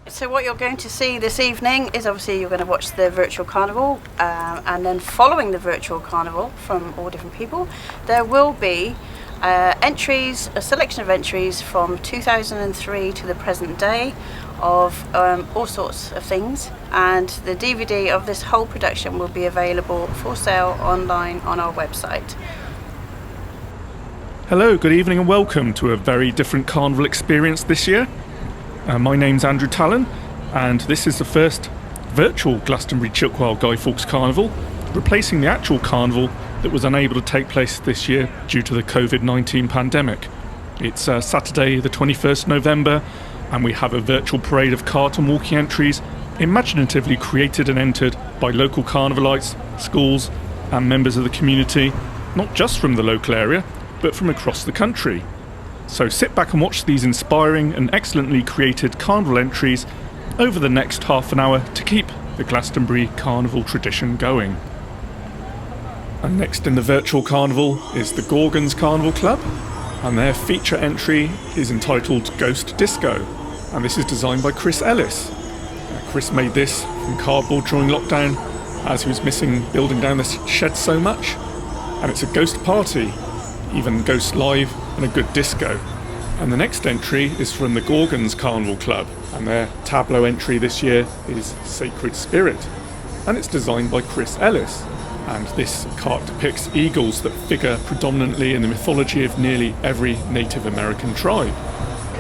So what you're going to see this evening is obviously you're going to watch the virtual carnival, and then following the virtual carnival from all different people, there will be entries, a selection of entries from 2003 to the present day of all sorts of things, and the DVD of this whole production will be available for sale online on our website. Hello, good evening and welcome to a very different carnival experience this year. My name's Andrew Talon, and this is the first virtual Glastonbury Chilkwell Guy Fawkes Carnival, replacing the actual carnival that was unable to take place this year due to the COVID-19 pandemic. It's Saturday the 21st November, and we have a virtual parade of cart and walking entries imaginatively created and entered by local carnivalites, schools and members of the community, not just from the local area, but from across the country. So sit back and watch these inspiring and excellently created carnival entries over the next half an hour to keep the Glastonbury Carnival tradition going. And next in the virtual carnival is the Gorgons Carnival Club, and their feature entry is entitled Ghost Disco, and this is designed by Chris Ellis. Chris made this from cardboard during lockdown as he was missing building down the shed so much, and it's a ghost party, even ghost live and a good disco. And the next entry is from the Gorgons Carnival Club, and their tableau entry this year is Sacred Spirit, and it's designed by Chris Ellis. And this cart depicts eagles that figure predominantly in the mythology of nearly every Native American tribe.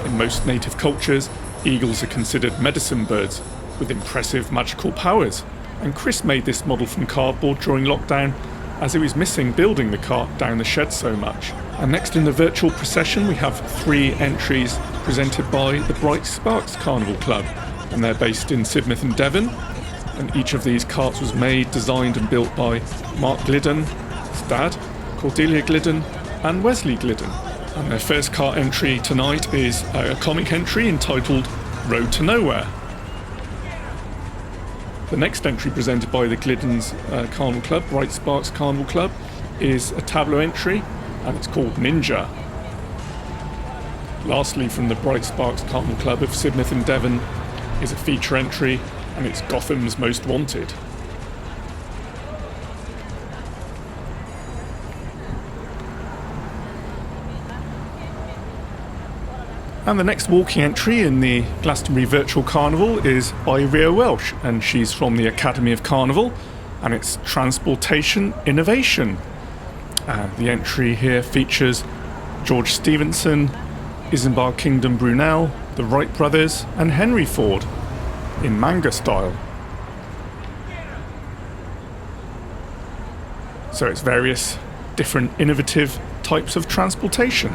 In most native cultures, eagles are considered medicine birds with impressive magical powers, and Chris made this model from cardboard during lockdown as he was missing building the cart down the shed so much. And next in the virtual procession we have 3 entries presented by the Bright Sparks Carnival Club, and they're based in Sidmouth and Devon, and each of these carts was made, designed and built by Mark Glidden, his dad, Cordelia Glidden and Wesley Glidden. And their first cart entry tonight is a comic entry entitled Road to Nowhere. The next entry presented by the Gliddens Carnival Club, Bright Sparks Carnival Club, is a tableau entry, and it's called Ninja. Lastly, from the Bright Sparks Carnival Club of Sidmouth and Devon is a feature entry, and it's Gotham's Most Wanted. And the next walking entry in the Glastonbury Virtual Carnival is by Ria Welsh, and she's from the Academy of Carnival, and it's Transportation Innovation. The entry here features George Stevenson, Isambard Kingdom Brunel, the Wright brothers and Henry Ford in manga style. So it's various different innovative types of transportation.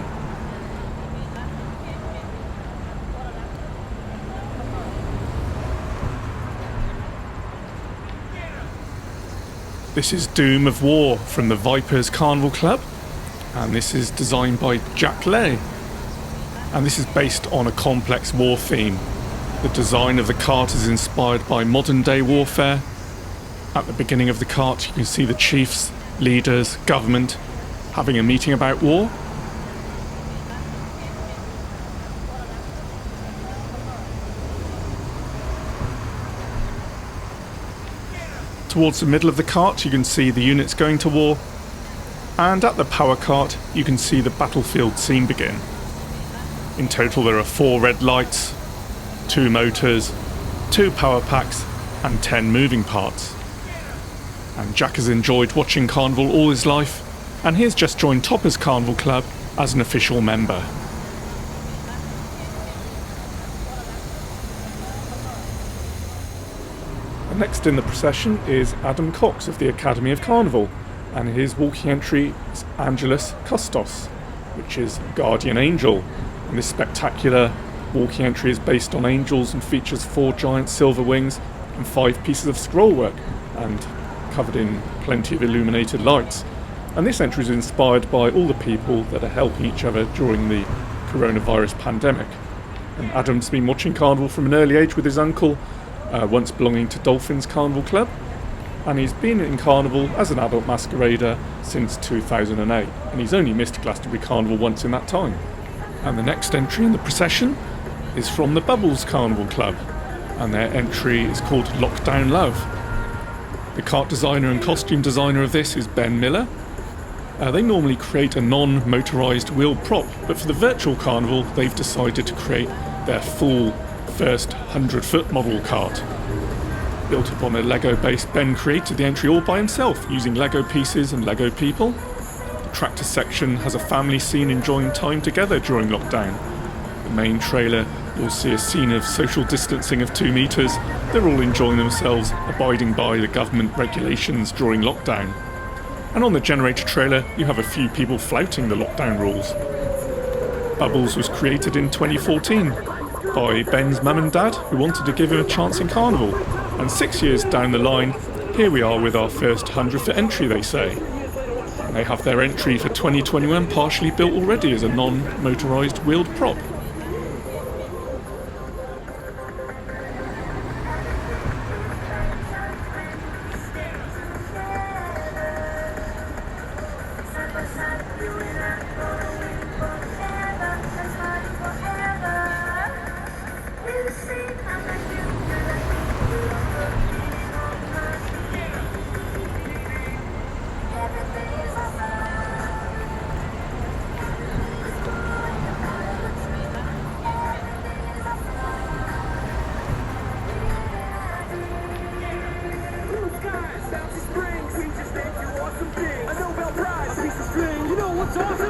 This is Doom of War from the Vipers Carnival Club, and this is designed by Jack Lay, and this is based on a complex war theme. The design of the cart is inspired by modern day warfare. At the beginning of the cart you can see the chiefs, leaders, government having a meeting about war. Towards the middle of the cart you can see the units going to war, and at the power cart you can see the battlefield scene begin. In total there are 4 red lights, 2 motors, 2 power packs and 10 moving parts. And Jack has enjoyed watching Carnival all his life, and he has just joined Toppers Carnival Club as an official member. Next in the procession is Adam Cox of the Academy of Carnival, and his walking entry is Angelus Custos, which is Guardian Angel. And this spectacular walking entry is based on angels and features 4 giant silver wings and 5 pieces of scrollwork, and covered in plenty of illuminated lights. And this entry is inspired by all the people that are helping each other during the coronavirus pandemic. And Adam's been watching Carnival from an early age with his uncle, once belonging to Dolphins Carnival Club, and he's been in Carnival as an adult masquerader since 2008, and he's only missed Glastonbury Carnival once in that time. And the next entry in the procession is from the Bubbles Carnival Club, and their entry is called Lockdown Love. The cart designer and costume designer of this is Ben Miller. They normally create a non-motorised wheeled prop, but for the virtual carnival they've decided to create their full first 100-foot model cart. Built upon a Lego base, Ben created the entry all by himself, using Lego pieces and Lego people. The tractor section has a family scene enjoying time together during lockdown. The main trailer, you'll see a scene of social distancing of 2 metres. They're all enjoying themselves, abiding by the government regulations during lockdown. And on the generator trailer, you have a few people flouting the lockdown rules. Bubbles was created in 2014 by Ben's mum and dad, who wanted to give him a chance in Carnival. And 6 years down the line, here we are with our first 100-foot entry, they say. And they have their entry for 2021 partially built already as a non-motorised wheeled prop.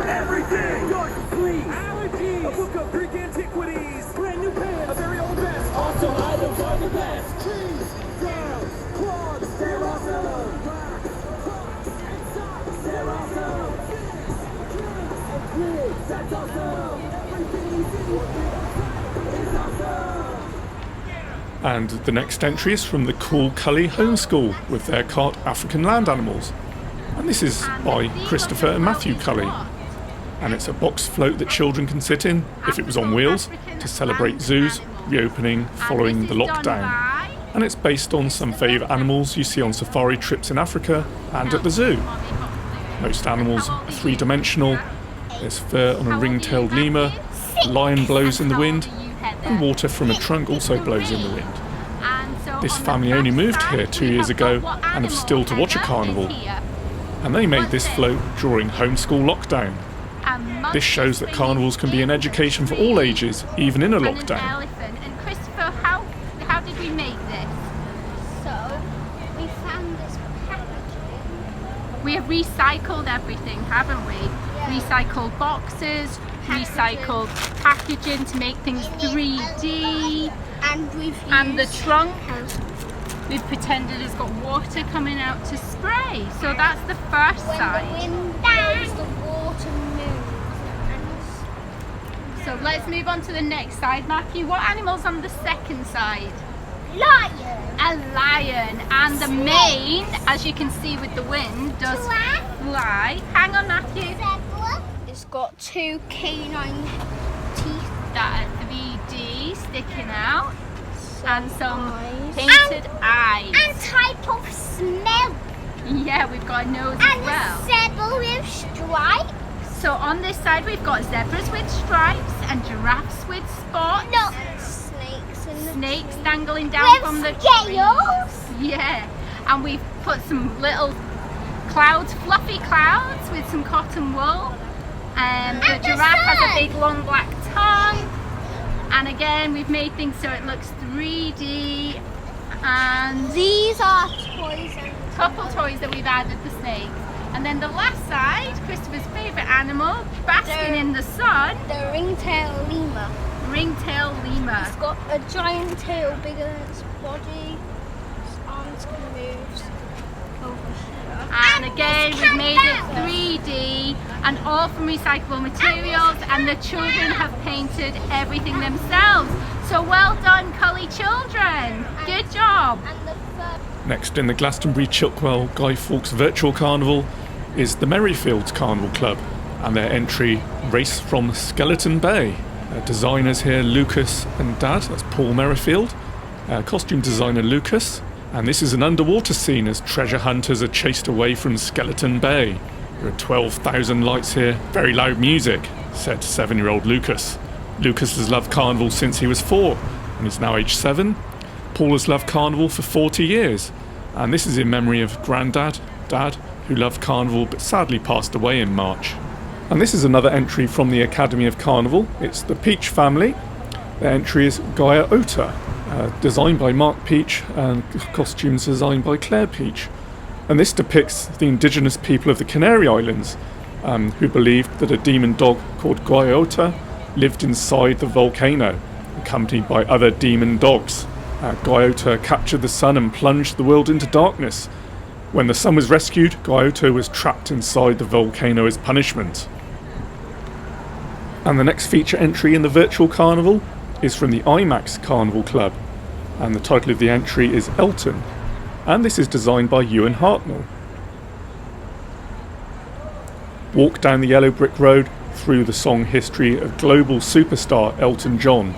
Everything! Yours complete! Allergies! A book of Greek antiquities! Brand new pens! A very old vest! Also items are the best! Trees! Ground! Clogs! They're awesome! And socks! They're awesome! And grids! That's awesome! Everything you see is awesome! And the next entry is from the Cool Cully Homeschool with their cart African Land Animals. And this is by Christopher and Matthew Cully. And it's a box float that children can sit in, if it was on wheels, to celebrate zoos reopening following the lockdown. And it's based on some favourite animals you see on safari trips in Africa and at the zoo. Most animals are three-dimensional. There's fur on a ring-tailed lemur, a lion blows in the wind, and water from a trunk also blows in the wind. This family only moved here 2 years ago and have still to watch a carnival. And they made this float during homeschool lockdown. This shows that carnivals can be an education for all ages, even in a lockdown. And Christopher, how did we make this? So, we found this packaging. We have recycled everything, haven't we? Yeah. Recycled boxes, recycled packaging to make things 3D. And we've used And the trunk, we've pretended it's got water coming out to spray. So that's the first when side. the wind blows, the water moves. So let's move on to the next side, Matthew. What animal's on the second side? Lion. A lion. And the mane, as you can see with the wind, does fly. Hang on, Matthew. Zebra. It's got 2 canine teeth. That are 3D sticking out. And some eyes. painted eyes. And type of smell. Yeah, we've got a nose And as well. a zebra with stripes. So on this side we've got zebras with stripes and giraffes with spots. No. And snakes in the Snakes tree. dangling down from the scales. trees. Yeah, and we've put some little clouds, fluffy clouds with some cotton wool. The And the giraffe has sun. a big long black tongue. And again, we've made things so it looks 3D. And These are toys and couple toys that we've added the snakes. And then the last side, Christopher's favourite animal, basking in the sun, the ringtail lemur. ringtail lemur. It's got a giant tail bigger than its body. Its arms can move over here. And again, we've made it 3D and all from recyclable materials, and the children have painted everything themselves. So well done, Cully children. Good job. And the fur. Next in the Glastonbury Chilkwell Guy Fawkes Virtual Carnival is the Merryfields Carnival Club and their entry Race from Skeleton Bay. Designers here Lucas and Dad, that's Paul Merrifield, costume designer Lucas, and this is an underwater scene as treasure hunters are chased away from Skeleton Bay. There are 12,000 lights here, very loud music, said 7-year-old Lucas. Lucas has loved carnival since he was 4 and is now age 7. Paul has loved Carnival for 40 years, and this is in memory of Grandad, Dad, who loved Carnival but sadly passed away in March. And this is another entry from the Academy of Carnival. It's the Peach family. Their entry is Gaia Ota, designed by Mark Peach and costumes designed by Claire Peach. And this depicts the indigenous people of the Canary Islands who believed that a demon dog called Gaia Ota lived inside the volcano, accompanied by other demon dogs. Gaia Ota captured the sun and plunged the world into darkness. When the sun was rescued, Gaia Ota was trapped inside the volcano as punishment. And the next feature entry in the virtual carnival is from the IMAX Carnival Club, and the title of the entry is Elton, and this is designed by Ewan Hartnell. Walk down the yellow brick road through the song history of global superstar Elton John,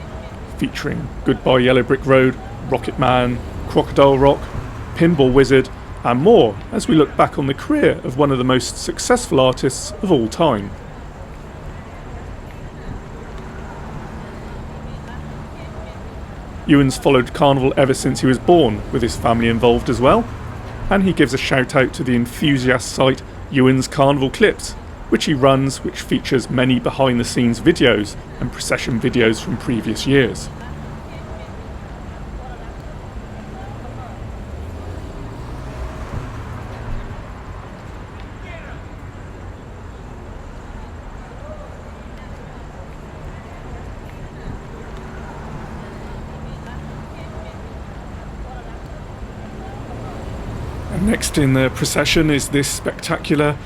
featuring Goodbye Yellow Brick Road, Rocket Man, Crocodile Rock, Pinball Wizard, and more as we look back on the career of one of the most successful artists of all time. Ewan's followed Carnival ever since he was born, with his family involved as well, and he gives a shout out to the enthusiast site Ewan's Carnival Clips, which he runs, which features many behind the scenes videos and procession videos from previous years. Next in the procession is this spectacular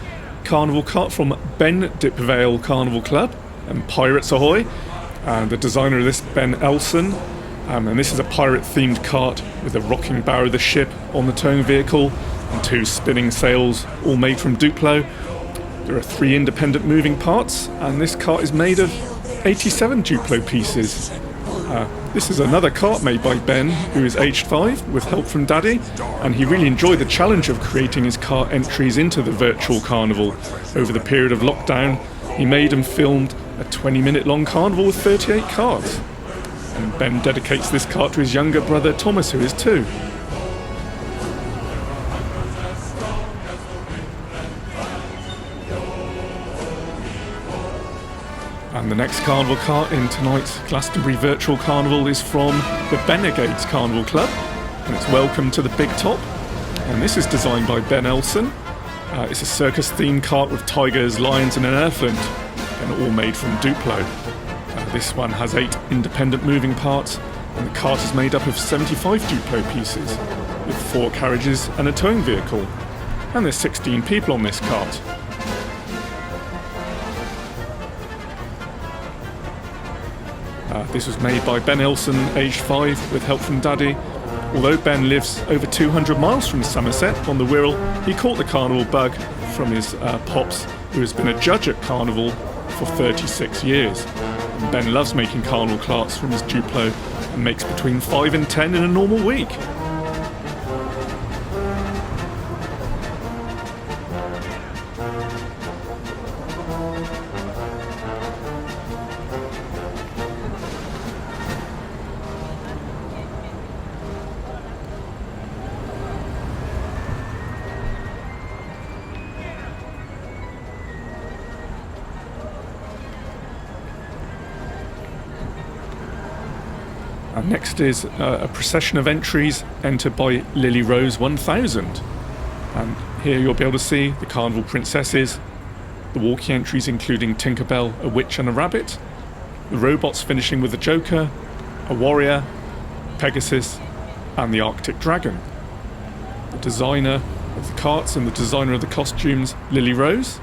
carnival cart from Ben Dipvale Carnival Club and Pirates Ahoy. The designer of this, Ben Elson, and this is a pirate-themed cart with a rocking bow of the ship on the towing vehicle and 2 spinning sails, all made from Duplo. There are 3 independent moving parts, and this cart is made of 87 Duplo pieces. This is another cart made by Ben, who is aged 5, with help from Daddy, and he really enjoyed the challenge of creating his cart entries into the virtual carnival. Over the period of lockdown, he made and filmed a 20-minute long carnival with 38 carts. And Ben dedicates this cart to his younger brother Thomas, who is 2. And the next carnival cart in tonight's Glastonbury Virtual Carnival is from the Benegades Carnival Club, and it's Welcome to the Big Top, and this is designed by Ben Elson. It's a circus-themed cart with tigers, lions and an elephant, and all made from Duplo. This one has 8 independent moving parts, and the cart is made up of 75 Duplo pieces, with 4 carriages and a towing vehicle, and there's 16 people on this cart. This was made by Ben Elson, aged 5, with help from Daddy. Although Ben lives over 200 miles from Somerset on the Wirral, he caught the carnival bug from his pops, who has been a judge at Carnival for 36 years. And Ben loves making carnival carts from his Duplo and makes between 5 and 10 in a normal week. And next is a procession of entries entered by Lily Rose 1000. And here you'll be able to see the Carnival Princesses, the walkie entries including Tinkerbell, a witch and a rabbit, the robots finishing with the Joker, a warrior, Pegasus and the Arctic Dragon. The designer of the carts and the designer of the costumes, Lily Rose,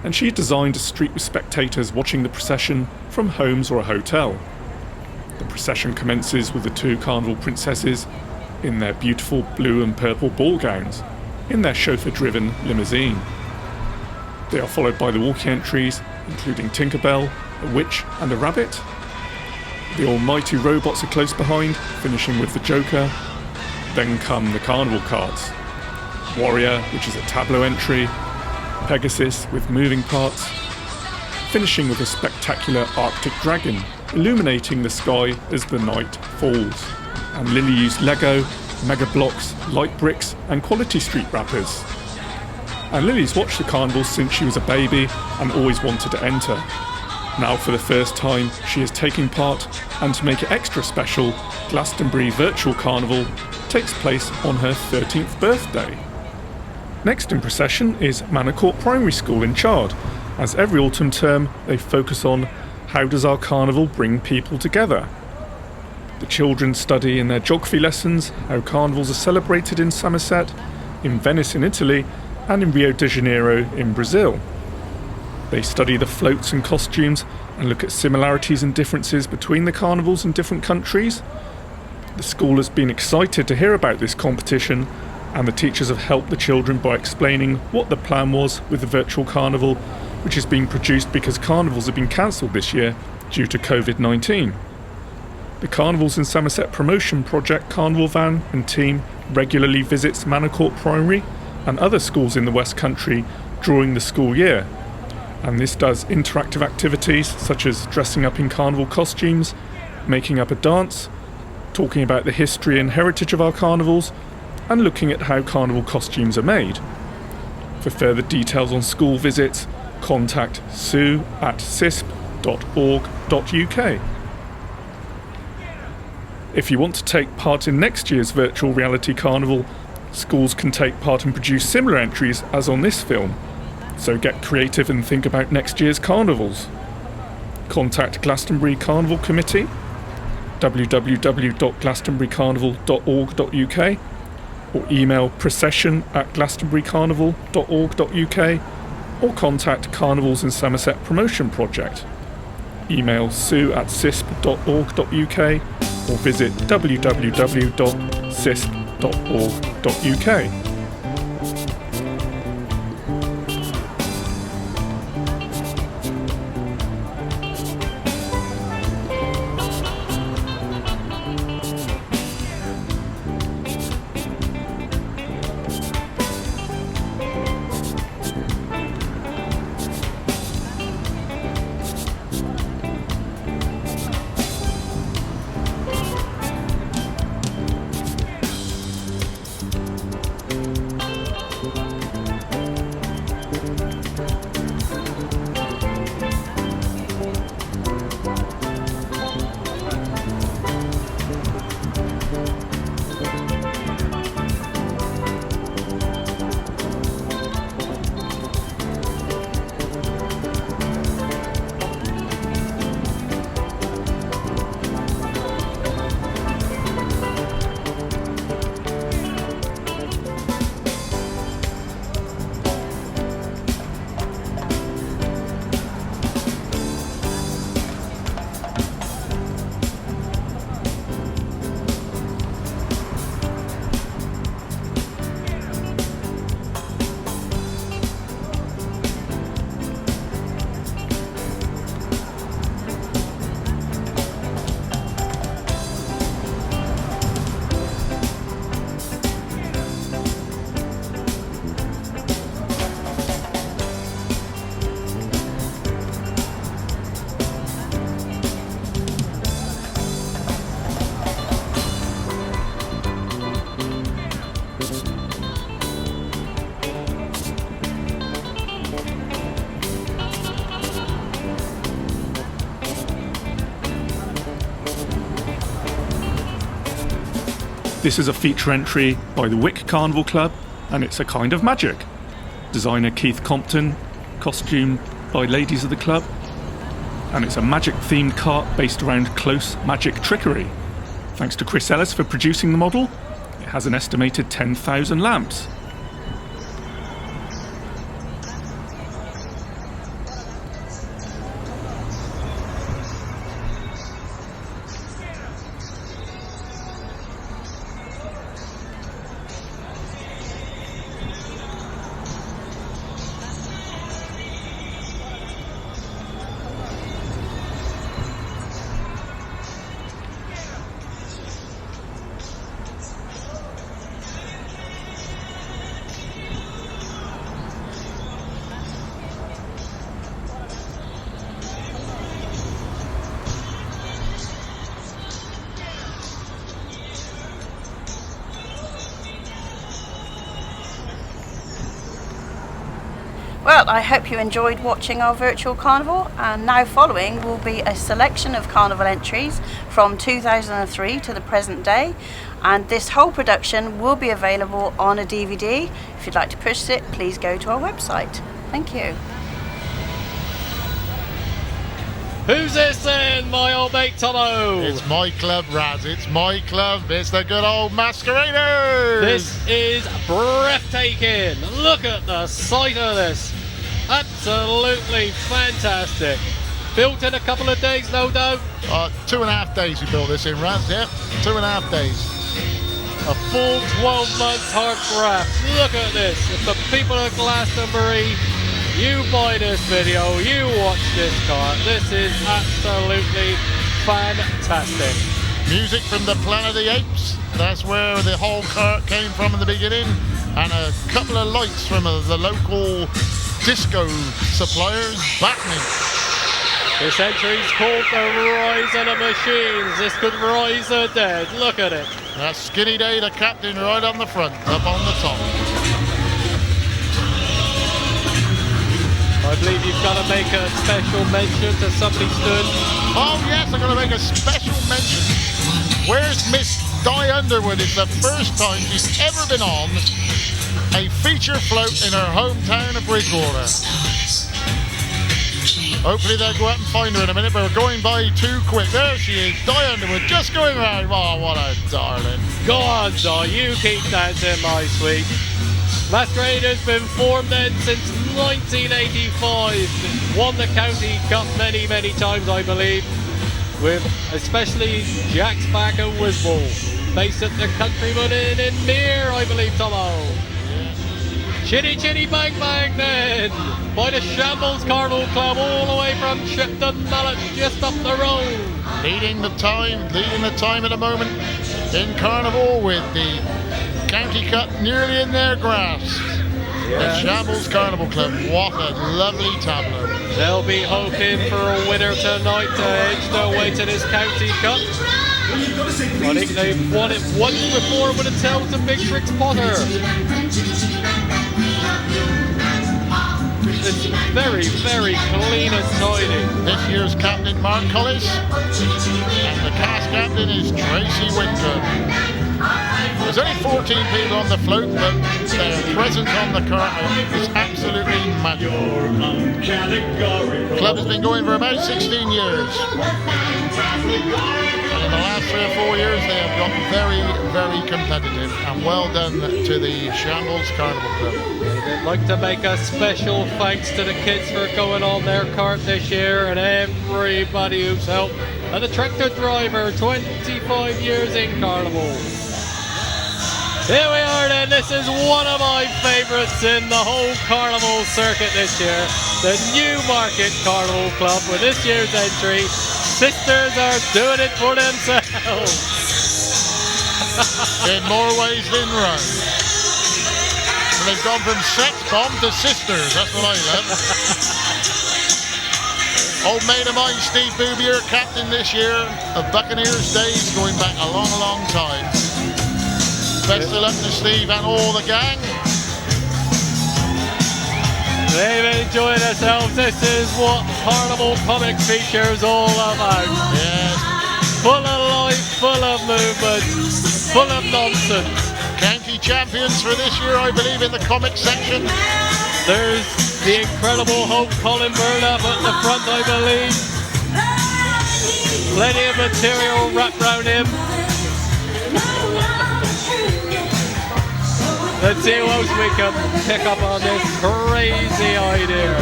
and she designed a street with spectators watching the procession from homes or a hotel. The procession commences with the 2 Carnival Princesses in their beautiful blue and purple ball gowns, in their chauffeur-driven limousine. They are followed by the walkie entries, including Tinkerbell, a witch and a rabbit. The almighty robots are close behind, finishing with the Joker. Then come the carnival carts. Warrior, which is a tableau entry. Pegasus with moving parts. Finishing with a spectacular Arctic Dragon illuminating the sky as the night falls. And Lily used Lego, Mega Blocks, light bricks and Quality Street wrappers. And Lily's watched the carnival since she was a baby and always wanted to enter. Now for the first time she is taking part, and to make it extra special, Glastonbury Virtual Carnival takes place on her 13th birthday. Next in procession is Manor Court Primary School in Chard. As every autumn term, they focus on how does our carnival bring people together. The children study in their geography lessons how carnivals are celebrated in Somerset, in Venice in Italy, and in Rio de Janeiro in Brazil. They study the floats and costumes and look at similarities and differences between the carnivals in different countries. The school has been excited to hear about this competition, and the teachers have helped the children by explaining what the plan was with the virtual carnival, which is being produced because carnivals have been cancelled this year due to COVID-19. The Carnivals in Somerset promotion project Carnival Van and team regularly visits Manor Court Primary and other schools in the West Country during the school year. And this does interactive activities such as dressing up in carnival costumes, making up a dance, talking about the history and heritage of our carnivals, and looking at how carnival costumes are made. For further details on school visits, contact sue@cisp.org.uk. If you want to take part in next year's virtual reality carnival, schools can take part and produce similar entries as on this film. So get creative and think about next year's carnivals. Contact Glastonbury Carnival Committee, www.glastonburycarnival.org.uk, or email procession@glastonburycarnival.org.uk, or contact Carnivals in Somerset Promotion Project. Email sue@cisp.org.uk or visit www.cisp.org.uk. This is a feature entry by the Wick Carnival Club, and it's a kind of magic. Designer Keith Compton, costume by ladies of the club, and it's a magic themed cart based around close magic trickery. Thanks to Chris Ellis for producing the model. It has an estimated 10,000 lamps. Well, I hope you enjoyed watching our virtual carnival, and now following will be a selection of carnival entries from 2003 to the present day, and this whole production will be available on a DVD. If you'd like to purchase it, please go to our website. Thank you. Who's this then, my old mate Tomo? It's my club, Raz. It's my club. It's the good old Masqueraders. This is breathtaking. Look at the sight of this. Absolutely fantastic. Built in a couple of days, no doubt. 2.5 days we built this in, Raz. Yep, 2.5 days. A full 12 months hard graft. Look at this. If the people of Glastonbury, you buy this video, you watch this car, this is absolutely fantastic. Music from the Planet of the Apes. That's where the whole car came from in the beginning. And a couple of lights from the local disco suppliers, Batman. This entry's called the Rise of the Machines. This could rise the dead. Look at it. That's Skinny Day, the captain, right on the front, up on the top. I believe you've got to make a special mention to somebody stood. Oh yes, I'm going to make a special mention. Where's Miss Di Underwood? It's the first time she's ever been on a feature float in her hometown of Bridgewater. Hopefully they'll go out and find her in a minute, but we're going by too quick. There she is, Di Underwood, just going round. Oh, what a darling. Go on, Di, you keep dancing, my sweet. Masquerade has been formed then since 1985. Won the county cup many, many times, I believe, with especially Jack's Back and Wisball. Based at the Countryman Inn in Mere, I believe, Tomo. Chitty Chitty Bang Bang then, by the Shambles Carnival Club, all the way from Shipton Mallet, just up the road. Leading the time at the moment in Carnival with the County Cup nearly in their grasp. Yeah. The Shambles Carnival Club, what a lovely tableau. They'll be hoping for a winner tonight to edge their way to this County Cup. I think they've won it once before with a Tales of Big Tricks Potter. It's very, very clean and tidy. This year's captain, Mark Cullis, and the cast captain is Tracy Winton. There's only 14 people on the float, but their presence on the carnival is absolutely magical. The club has been going for about 16 years. And in the last 3 or 4 years, they have got very, very competitive. And well done to the Shambles Carnival Club. I'd like to make a special thanks to the kids for going on their cart this year and everybody who's helped. And the tractor driver, 25 years in Carnival. Here we are then, this is one of my favourites in the whole Carnival circuit this year. The Newmarket Carnival Club with this year's entry. Sisters are doing it for themselves. In more ways than one. So they've gone from sex bomb to sisters, that's what I love. Old mate of mine, Steve Boobier, captain this year of Buccaneers days, going back a long, long time. Best of luck to Steve and all the gang. They've enjoyed themselves. This is what Carnival Comic Feature is all about. Yes. Full of life, full of movement, full of nonsense. County champions for this year, I believe, in the comic section. There's the incredible Hope Colin Burnap at the front, I believe. Plenty of material wrapped around him. Let's see who else we can pick up on this crazy idea.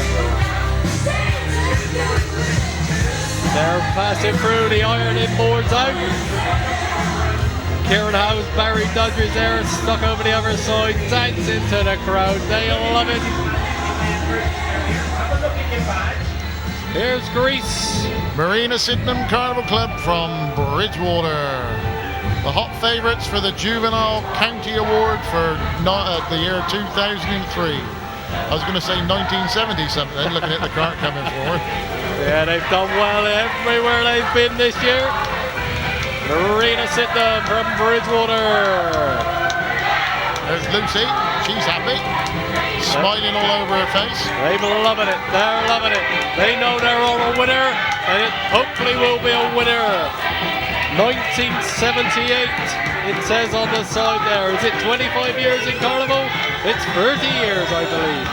They're passing through the ironing boards out. Kieran Howe's Barry Dodgers there, stuck over the other side, dancing to the crowd. They love it. Here's Greece. Marina Sydenham Carnival Club from Bridgewater. The hot favourites for the Juvenile County Award for the year 2003. I was going to say 1970 something, looking at the cart coming forward. Yeah, they've done well everywhere they've been this year. Marina Sydenham from Bridgewater. There's Lucy, she's happy. smiling all over her face. They're loving it. They're loving it. They know they're on a winner, and it hopefully will be a winner. 1978, it says on the side there. Is it 25 years in Carnival? It's 30 years, I believe.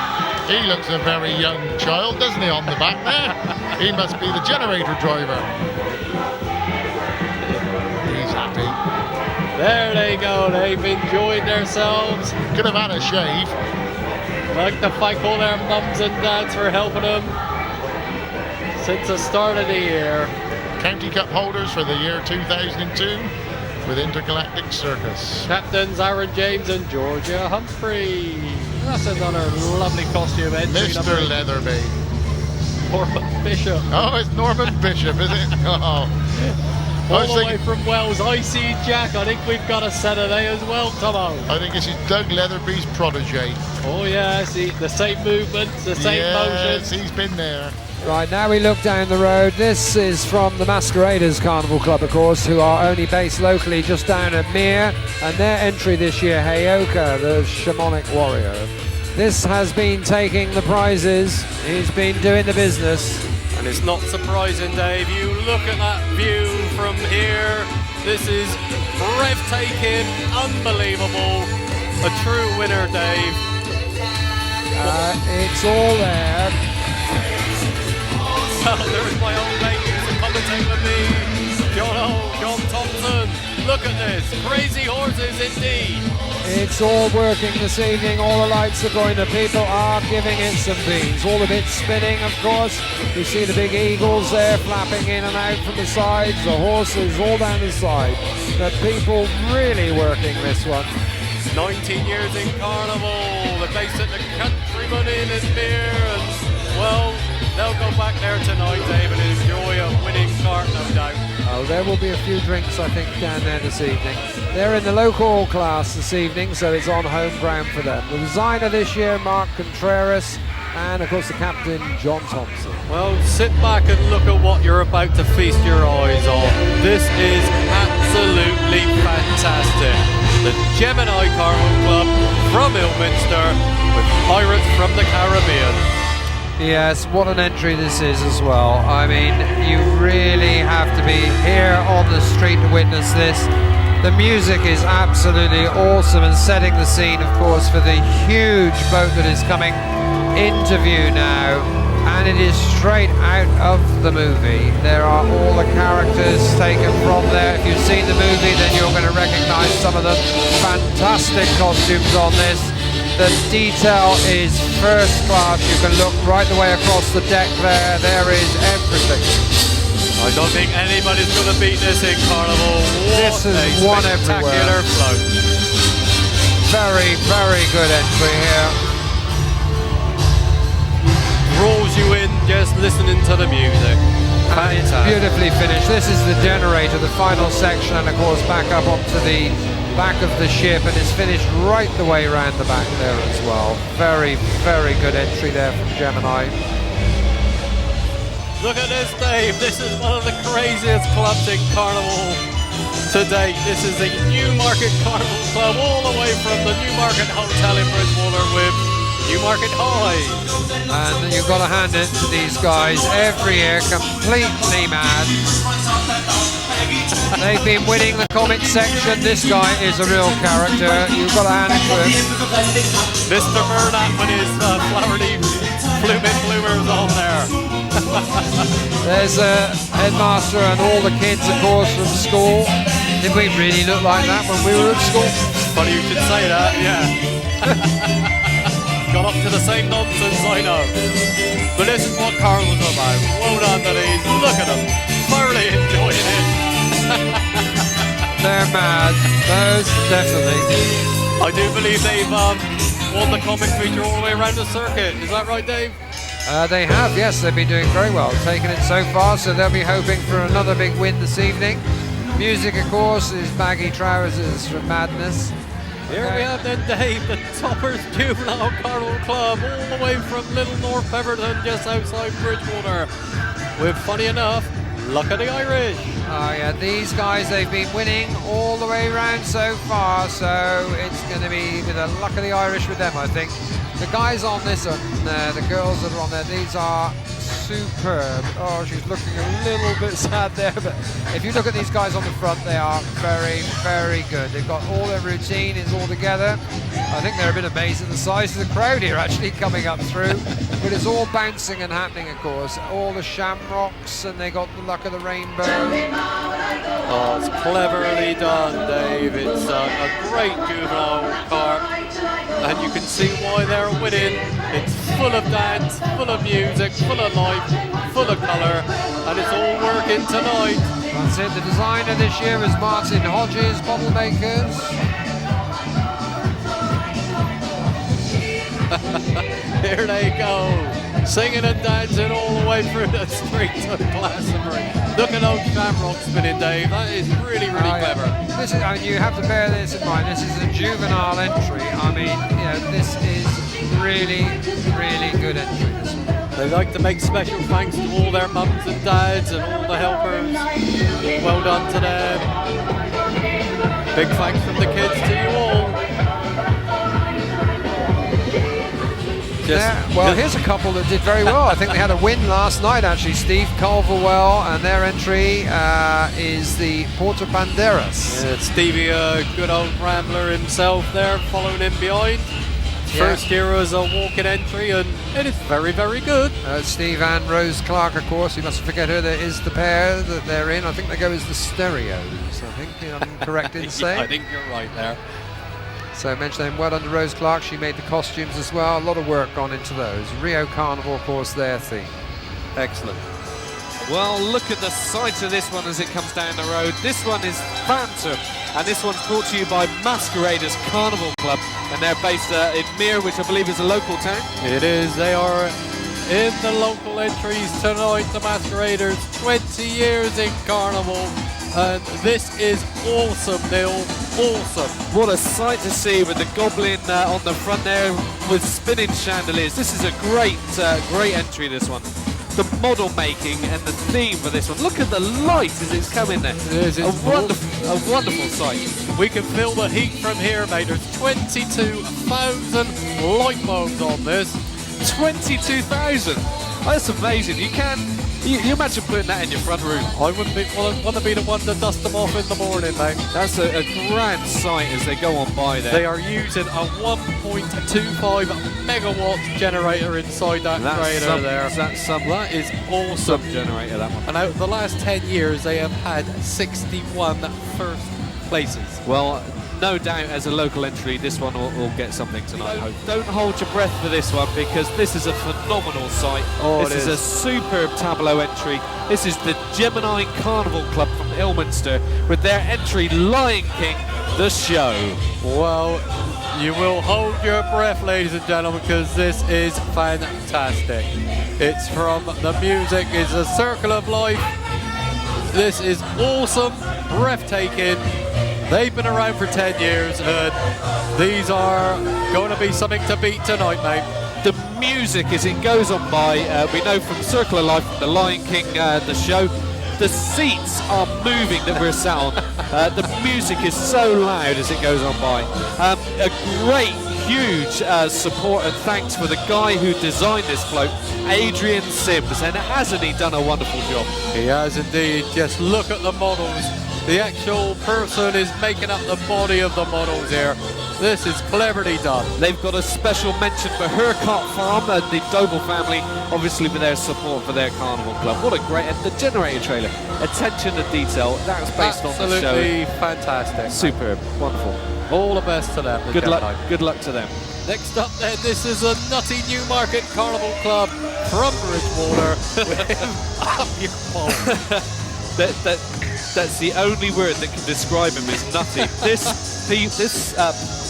He looks a very young child, doesn't he, on the back there? He must be the generator driver. He's happy. There they go. They've enjoyed themselves. Could have had a shave. I'd like to thank all their mums and dads for helping them since the start of the year. County Cup holders for the year 2002 with Intergalactic Circus. Captains Aaron James and Georgia Humphrey. That's another lovely costume entry. Mr. Leatherby. Norman Bishop. Oh, it's Norman Bishop, is it? Oh. All the way from Wells. I see Jack. I think we've got a Saturday as well, Tomo. I think this is Doug Leatherby's protege. Oh, yeah. See, the same movements, the same Yes, motions. he's been there. Right, now we look down the road. This is from the Masqueraders Carnival Club, of course, who are only based locally just down at Mere, and their entry this year, Heyoka, the shamanic warrior. This has been taking the prizes. He's been doing the business. And it's not surprising, Dave. You look at that view from here. This is breathtaking, unbelievable. A true winner, Dave. It's all there. There's my old mate who's a commentator with me, John Thompson. Look at this, crazy horses indeed. It's all working this evening. All the lights are going. The people are giving it some beans. All the bits spinning, of course. You see the big eagles there flapping in and out from the sides. The horses all down the side. The people really working this one. 19 years in Carnival. They're based at the Countryman Inn in Mere. And, well, they'll go back there tonight, Dave, and enjoy a winning cart, no doubt. Oh, there will be a few drinks, I think, down there this evening. They're in the local class this evening, so it's on home ground for them. The designer this year, Mark Contreras, and of course the captain, John Thompson. Well, sit back and look at what you're about to feast your eyes on. This is absolutely fantastic. The Gemini Carnival Club from Ilminster with Pirates from the Caribbean. Yes, what an entry this is as well. I mean, you really have to be here on the street to witness this. The music is absolutely awesome and setting the scene, of course, for the huge boat that is coming into view now. And it is straight out of the movie. There are all the characters taken from there. If you've seen the movie, then you're going to recognize some of them. Fantastic costumes on this. The detail is first class. You can look right the way across the deck there. There is everything. I don't think anybody's going to beat this in Carnival. This is one everywhere. Spectacular float. Very, very good entry here. Draws you in just listening to the music. And it's beautifully finished. This is the generator, the final section, and of course back up onto the back of the ship, and it's finished right the way around the back there as well. Very, very good entry there from Gemini. Look at this, Dave. This is one of the craziest clubs in Carnival to date. This is the Newmarket Carnival Club, all the way from the Newmarket Hotel in Bridgewater with Newmarket High. And you've got to hand it to these guys every year, completely mad. They've been winning the comic section. This guy is a real character. You've got to hand it to him. Mr. Burnett with his flowery bloomers on there. There's a headmaster and all the kids, of course, from school. Did we really look like that when we were at school? Funny you should say that, yeah. Got up to the same nonsense, I know. But this is what Carnival's about. Well done to these. Look at them. Thoroughly enjoying it. They're mad. Those, definitely. I do believe they've won the comic feature all the way around the circuit. Is that right, Dave? They have, yes. They've been doing very well, taking it so far, so they'll be hoping for another big win this evening. Music, of course, is Baggy Trousers from Madness. Here we have then Dave, the Toppers Juvenile Carnival Club, all the way from Little North Beverton, just outside Bridgewater, with, funny enough, Luck of the Irish. Oh yeah, these guys, they've been winning all the way around so far, so it's going to be with the luck of the Irish with them, I think. The guys on this one, the girls that are on there, these are superb. Oh, she's looking a little bit sad there, but if you look at these guys on the front, they are very, very good. They've got all their routine is all together. I think they're a bit amazed at the size of the crowd here actually coming up through, but it's all bouncing and happening, of course. All the shamrocks, and they got the luck of the rainbow. Oh, it's cleverly done, Dave. It's a great juvenile cart, and you can see why they're winning. It's full of dance, full of music, full of life, full of colour, and it's all working tonight. That's it. The designer this year is Martin Hodges, Bottle Makers. Here they go, singing and dancing all the way through the streets of Glastonbury. Look at those shamrocks spinning, Dave. That is really, really clever. Yeah. This is, I mean, you have to bear this in mind. This is a juvenile entry. I mean, you know, this is really, really good entry. This one. They like to make special thanks to all their mums and dads and all the helpers. Well done to them. Big thanks from the kids to you all. Well, here's a couple that did very well. I think they had a win last night, actually. Steve Culverwell, and their entry is the Porta Banderas. Yeah, Stevie, a good old rambler himself there, following him behind. First year as a walking entry, and it is very, very good. Steve and Rose Clark, of course. You mustn't forget her. There is the pair that they're in. I think they go as the Stereos, I think. I'm correct in saying. I think you're right there. So mention them well under Rose Clark. She made the costumes as well. A lot of work gone into those. Rio Carnival, of course, their theme. Excellent. Well, look at the sight of this one as it comes down the road. This one is Phantom, and this one's brought to you by Masqueraders Carnival Club, and they're based in Mere, which I believe is a local town. It is. They are in the local entries tonight, the Masqueraders. 20 years in Carnival. And this is awesome, Neil. Awesome. What a sight to see with the goblin on the front there with spinning chandeliers. This is a great, great entry, this one. The model making and the theme for this one. Look at the light as it's coming there. It is. A wonderful sight. We can feel the heat from here, mate. There's 22,000 light bulbs on this. 22,000. That's amazing. You imagine putting that in your front room. I wouldn't want to be the one to dust them off in the morning, mate. That's a grand sight as they go on by there. They are using a 1.25 megawatt generator inside that trailer there. That is awesome. Generator, that one. And out of the last 10 years, they have had 61 first places. Well, no doubt as a local entry, this one will get something tonight. Don't hold your breath for this one, because this is a phenomenal sight. This is a superb tableau entry. This is the Gemini Carnival Club from Ilminster with their entry Lion King, the show. Well, you will hold your breath, ladies and gentlemen, because this is fantastic. It's from the music, it's a circle of life. This is awesome, breathtaking. They've been around for 10 years, and these are going to be something to beat tonight, mate. The music as it goes on by, we know from Circle of Life, the Lion King, the show, the seats are moving that we're sat on. The music is so loud as it goes on by. A great, huge support and thanks for the guy who designed this float, Adrian Sims, and hasn't he done a wonderful job? He has indeed. Just look at the models. The actual person is making up the body of the models here. This is cleverly done. They've got a special mention for Hercott Farm and the Doble family, obviously with their support for their carnival club. What a great, and the generator trailer, attention to detail, that's based on the show. Absolutely fantastic. Superb, wonderful. All the best to them. Good luck to them. Next up then, this is a Nutty Newmarket Carnival Club from Bridgewater with Up Your Pole. That's the only word that can describe him, is nutty. This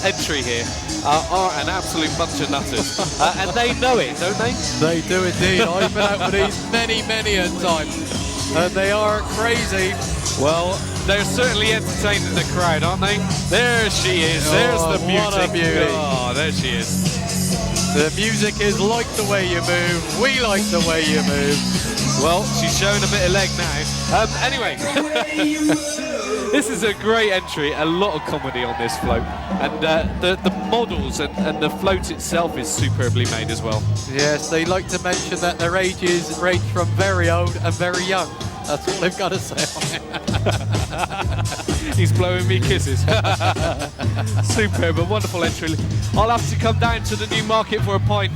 entry here are an absolute bunch of nutters, and they know it, don't they? They do indeed. I've been out with these many a time, and they are crazy. Well, they're certainly entertaining the crowd, aren't they? There she is. There's the music. What a beauty. Oh, there she is. The music is like the way you move. We like the way you move. Well, she's showing a bit of leg now. Anyway, this is a great entry, a lot of comedy on this float, and the models and the float itself is superbly made as well. Yes, they like to mention that their ages range from very old and very young. That's all they've got to say on it. He's blowing me kisses. Superb, a wonderful entry. I'll have to come down to the new market for a pint.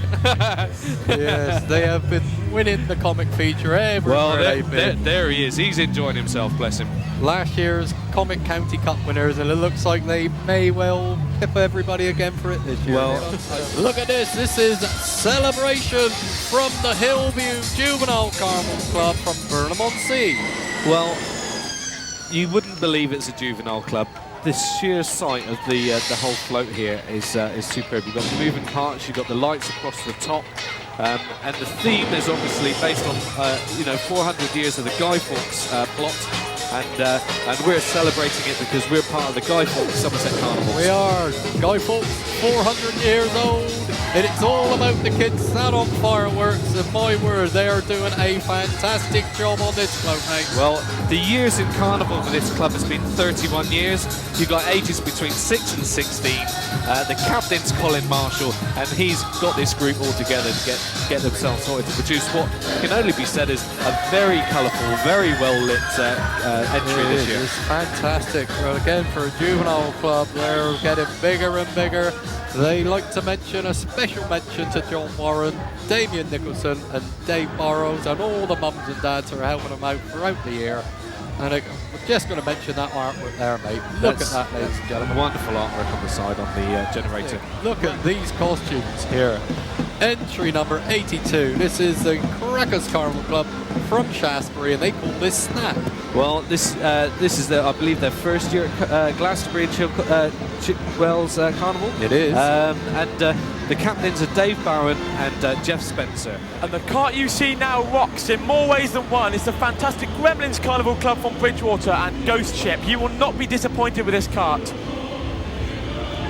Yes, they have been winning the comic feature everywhere they've been. There he is. He's enjoying himself, bless him. Last year's Comic County Cup winners, and it looks like they may well pip everybody again for it this year. Well, look at this. This is Celebration from the Hillview Juvenile Carnival Club from Burnham-on-Sea. Well, you wouldn't believe it's a juvenile club. The sheer sight of the whole float here is superb. You've got the moving parts, you've got the lights across the top, and the theme is obviously based on 400 years of the Guy Fawkes plot. And we're celebrating it because we're part of the Guy Fawkes Somerset Carnival. We are. Guy Fawkes, 400 years old, and it's all about the kids set on fireworks, and my word, they are doing a fantastic job on this float, mate. Well, the years in Carnival for this club has been 31 years. You've got ages between 6 and 16. The captain's Colin Marshall, and he's got this group all together to get themselves sorted to produce what can only be said is a very colourful, very well-lit entry this year. It's fantastic. Well, again, for a juvenile club, they're getting bigger and bigger. They like to mention a special mention to John Warren, Damien Nicholson and Dave Burrows, and all the mums and dads who are helping them out throughout the year. And we're just going to mention that artwork there, mate. Look at that, ladies and gentlemen. Wonderful artwork on the side on the generator. Look at these costumes here. Entry number 82. This is the Crackers Carnival Club from Shaftesbury, and they call this Snap. Well, this is I believe their first year at Glastonbury Chickwell's Carnival. It is. And the captains are Dave Barron and Jeff Spencer. And the cart you see now rocks in more ways than one. It's the fantastic Gremlins Carnival Club from Bridgewater and Ghost Ship. You will not be disappointed with this cart.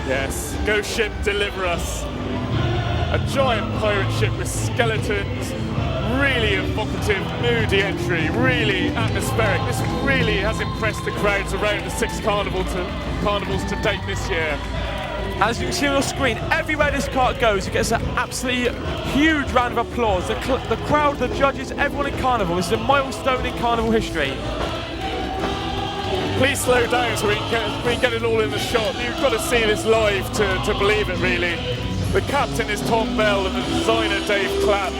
Yes, Ghost Ship, deliver us. A giant pirate ship with skeletons, really evocative, moody entry, really atmospheric. This really has impressed the crowds around the 6 carnivals to date this year. As you can see on your screen, everywhere this cart goes, it gets an absolutely huge round of applause. The crowd, the judges, everyone in Carnival. This is a milestone in Carnival history. Please slow down so we can get it all in the shot. You've got to see this live to believe it, really. The captain is Tom Bell and the designer Dave Clapp.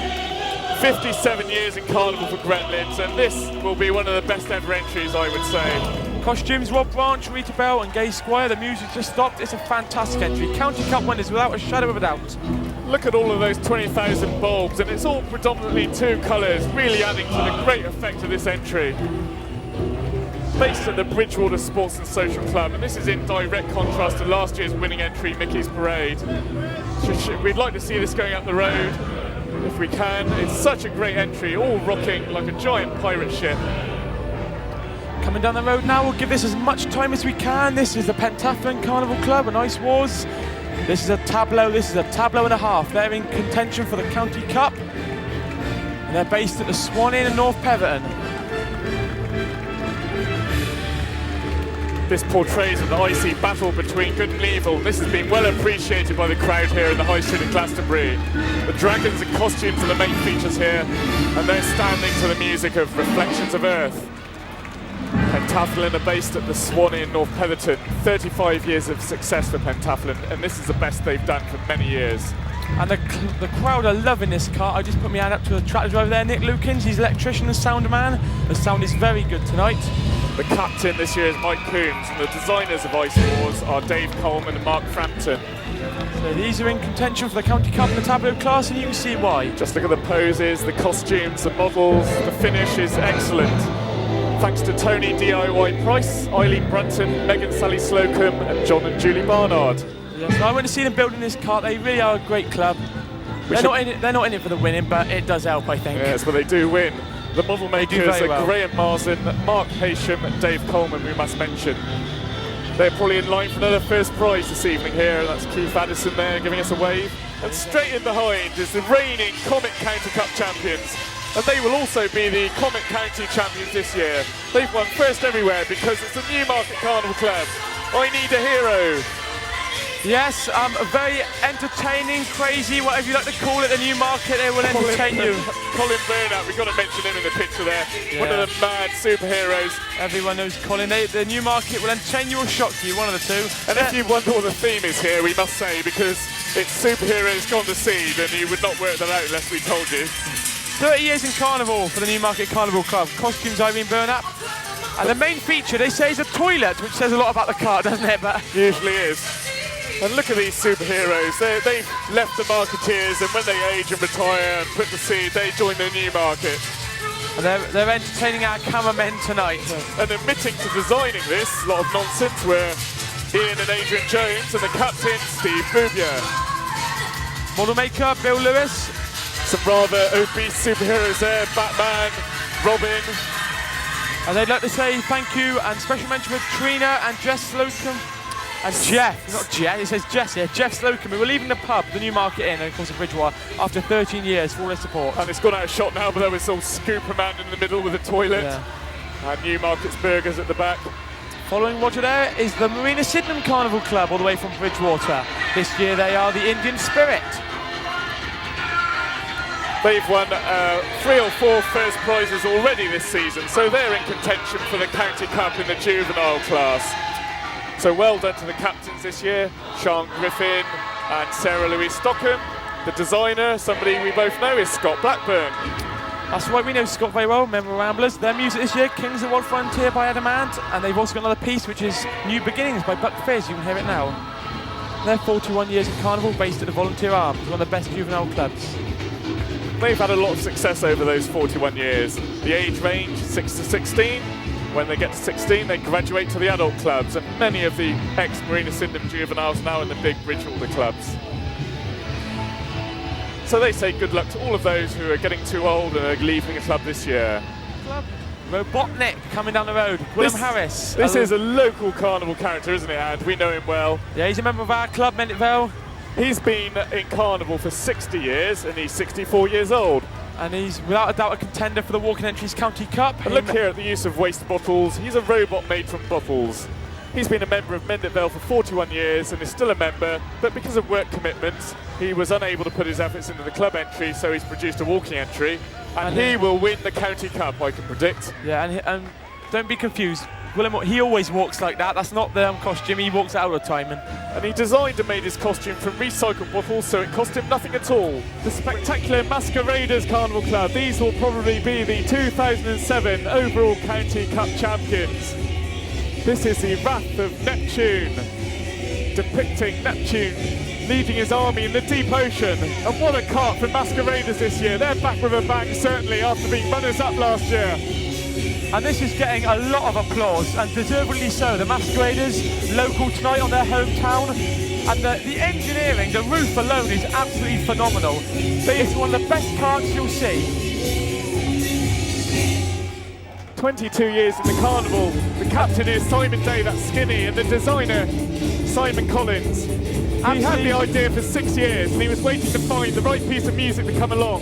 57 years in Carnival for Gremlins, and this will be one of the best ever entries, I would say. Costumes, Rob Branch, Rita Bell and Gay Squire. The music just stopped. It's a fantastic entry. County Cup winners without a shadow of a doubt. Look at all of those 20,000 bulbs, and it's all predominantly 2 colours, really adding to the great effect of this entry. Based at the Bridgewater Sports and Social Club, and this is in direct contrast to last year's winning entry, Mickey's Parade. We'd like to see this going up the road, if we can. It's such a great entry, all rocking like a giant pirate ship. Coming down the road now, we'll give this as much time as we can. This is the Pentathlon Carnival Club and Ice Wars. This is a tableau and a half. They're in contention for the County Cup. And they're based at the Swan Inn in North Peverton. This portrays an icy battle between good and evil. This has been well appreciated by the crowd here in the High Street of Glastonbury. The dragons and costumes are the main features here, and they're standing to the music of Reflections of Earth. Pentathlon are based at the Swan Inn, North Petherton. 35 years of success for Pentathlon, and this is the best they've done for many years. And the crowd are loving this cart. I just put my hand up to the tractor driver there, Nick Lukins. He's electrician and sound man. The sound is very good tonight. The captain this year is Mike Coombs, and the designers of Ice Wars are Dave Coleman and Mark Frampton. So these are in contention for the County Cup in the tableau class, and you can see why. Just look at the poses, the costumes, the models. The finish is excellent. Thanks to Tony DIY Price, Eileen Brunton, Megan Sally Slocum, and John and Julie Barnard. Yes, I went to see them building this cart. They really are a great club. They're not in it for the winning, but it does help, I think. Yes, but they do win. The model makers are well. Graham Marsden, Mark Haysham and Dave Coleman, we must mention. They're probably in line for another first prize this evening here. That's Keith Addison there giving us a wave. And straight in behind is the reigning Comic County Cup champions, and they will also be the Comet County champions this year. They've won first everywhere because it's the Newmarket Carnival Club. I Need a Hero. Yes, very entertaining, crazy, whatever you like to call it, the Newmarket, they will entertain you. Colin Burnett, we've got to mention him in the picture there. Yeah. One of the mad superheroes. Everyone knows Colin. The Newmarket will entertain you or shock you, one of the two. And if you wonder what the theme is here, we must say, because it's superheroes gone to seed, and you would not work that out unless we told you. 30 years in Carnival for the Newmarket Carnival Club. Costumes, Irene Burnett. And the main feature, they say, is a toilet, which says a lot about the car, doesn't it? But usually is. And look at these superheroes. They've left the marketeers, and when they age and retire and put to sea, they join the Newmarket. And they're entertaining our cameramen tonight. And admitting to designing this lot of nonsense were Ian and Adrian Jones, and the captain, Steve Boubier. Model maker, Bill Lewis. Some rather obese superheroes there, Batman, Robin. And they'd like to say thank you and special mention for Trina and Jess Slocum. And Jeff, not Jeff, it says Jess here, Jeff Slocum, who were leaving the pub, the Newmarket Inn, and of course in Bridgewater, after 13 years for all their support. And it's gone out of shot now, but there was some scooper man in the middle with a toilet. Yeah. And Newmarket's Burgers at the back. Following Roger there is the Marina Sydenham Carnival Club, all the way from Bridgewater. This year they are the Indian Spirit. They've won 3 or 4 first prizes already this season, so they're in contention for the County Cup in the juvenile class. So well done to the captains this year, Sean Griffin and Sarah Louise Stockham. The designer, somebody we both know, is Scott Blackburn. That's right, we know Scott very well, member of Ramblers. Their music this year, Kings of Wild Frontier by Adamant, and they've also got another piece which is New Beginnings by Buck Fizz. You can hear it now. They're 41 years in Carnival, based at the Volunteer Arms, one of the best juvenile clubs. They've had a lot of success over those 41 years. The age range, 6 to 16. When they get to 16, they graduate to the adult clubs, and many of the ex-Marina Sydenham juveniles now in the big Bridgewater clubs. So they say good luck to all of those who are getting too old and are leaving the club this year. Robotnik coming down the road, William Harris. This is a local carnival character, isn't it, and we know him well. Yeah, he's a member of our club, Mendip Vale. He's been in Carnival for 60 years, and he's 64 years old. And he's without a doubt a contender for the Walking Entries County Cup. And look here at the use of waste bottles. He's a robot made from bottles. He's been a member of Mendip Vale for 41 years and is still a member, but because of work commitments, he was unable to put his efforts into the club entry, so he's produced a walking entry, and he will win the County Cup, I can predict. Yeah, and don't be confused. William, he always walks like that. That's not the costume. He walks out all the time. And he designed and made his costume from recycled bottles, so it cost him nothing at all. The spectacular Masqueraders Carnival Club. These will probably be the 2007 overall County Cup champions. This is the Wrath of Neptune, depicting Neptune leading his army in the deep ocean. And what a cart for Masqueraders this year. They're back with a bang, certainly, after being runners-up last year. And this is getting a lot of applause, and deservedly so. The Masqueraders, local tonight on their hometown, and the engineering, the roof alone is absolutely phenomenal. It's one of the best carts you'll see. 22 years in the Carnival. The captain is Simon Day, that's skinny, and the designer, Simon Collins. He had the idea for 6 years, and he was waiting to find the right piece of music to come along.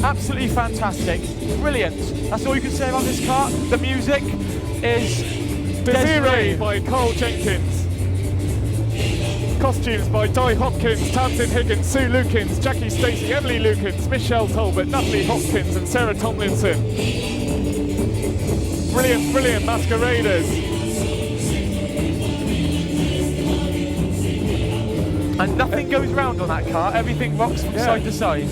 Absolutely fantastic, brilliant. That's all you can say about this cart. The music is Desiree by Carl Jenkins. Costumes by Di Hopkins, Tamsin Higgins, Sue Lukins, Jackie Stacey, Emily Lukins, Michelle Talbot, Natalie Hopkins and Sarah Tomlinson. Brilliant, brilliant Masqueraders. And nothing goes round on that car, everything rocks from side to side.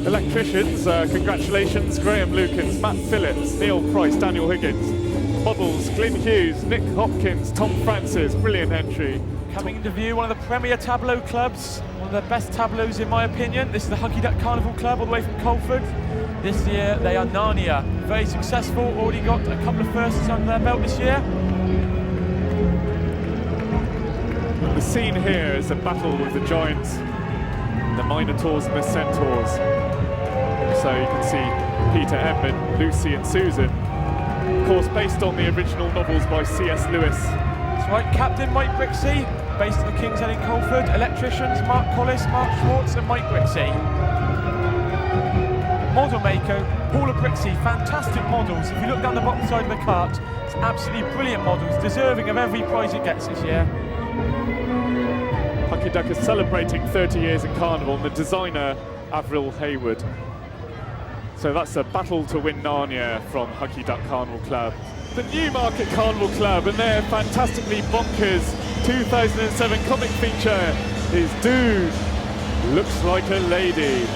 Electricians, congratulations, Graham Lukins, Matt Phillips, Neil Price, Daniel Higgins. Models, Glyn Hughes, Nick Hopkins, Tom Francis, brilliant entry. Coming into view, one of the premier tableau clubs, one of the best tableaus in my opinion. This is the Hucky Duck Carnival Club all the way from Colford. This year they are Narnia, very successful, already got a couple of firsts under their belt this year. The scene here is a battle with the giants, the Minotaurs and the Centaurs. So you can see Peter, Edmund, Lucy and Susan. Of course, based on the original novels by C.S. Lewis. That's right, Captain Mike Brixey, based at the King's Head in Colford. Electricians, Mark Collis, Mark Schwartz and Mike Brixey. model maker, Paula Brixey, fantastic models. If you look down the bottom side of the cart, it's absolutely brilliant models, deserving of every prize it gets this year. Hucky Duck is celebrating 30 years in Carnival, and the designer, Avril Hayward. So that's a battle to win Narnia from Hucky Duck Carnival Club. The Newmarket Carnival Club and their fantastically bonkers 2007 comic feature is Dude Looks Like a Lady.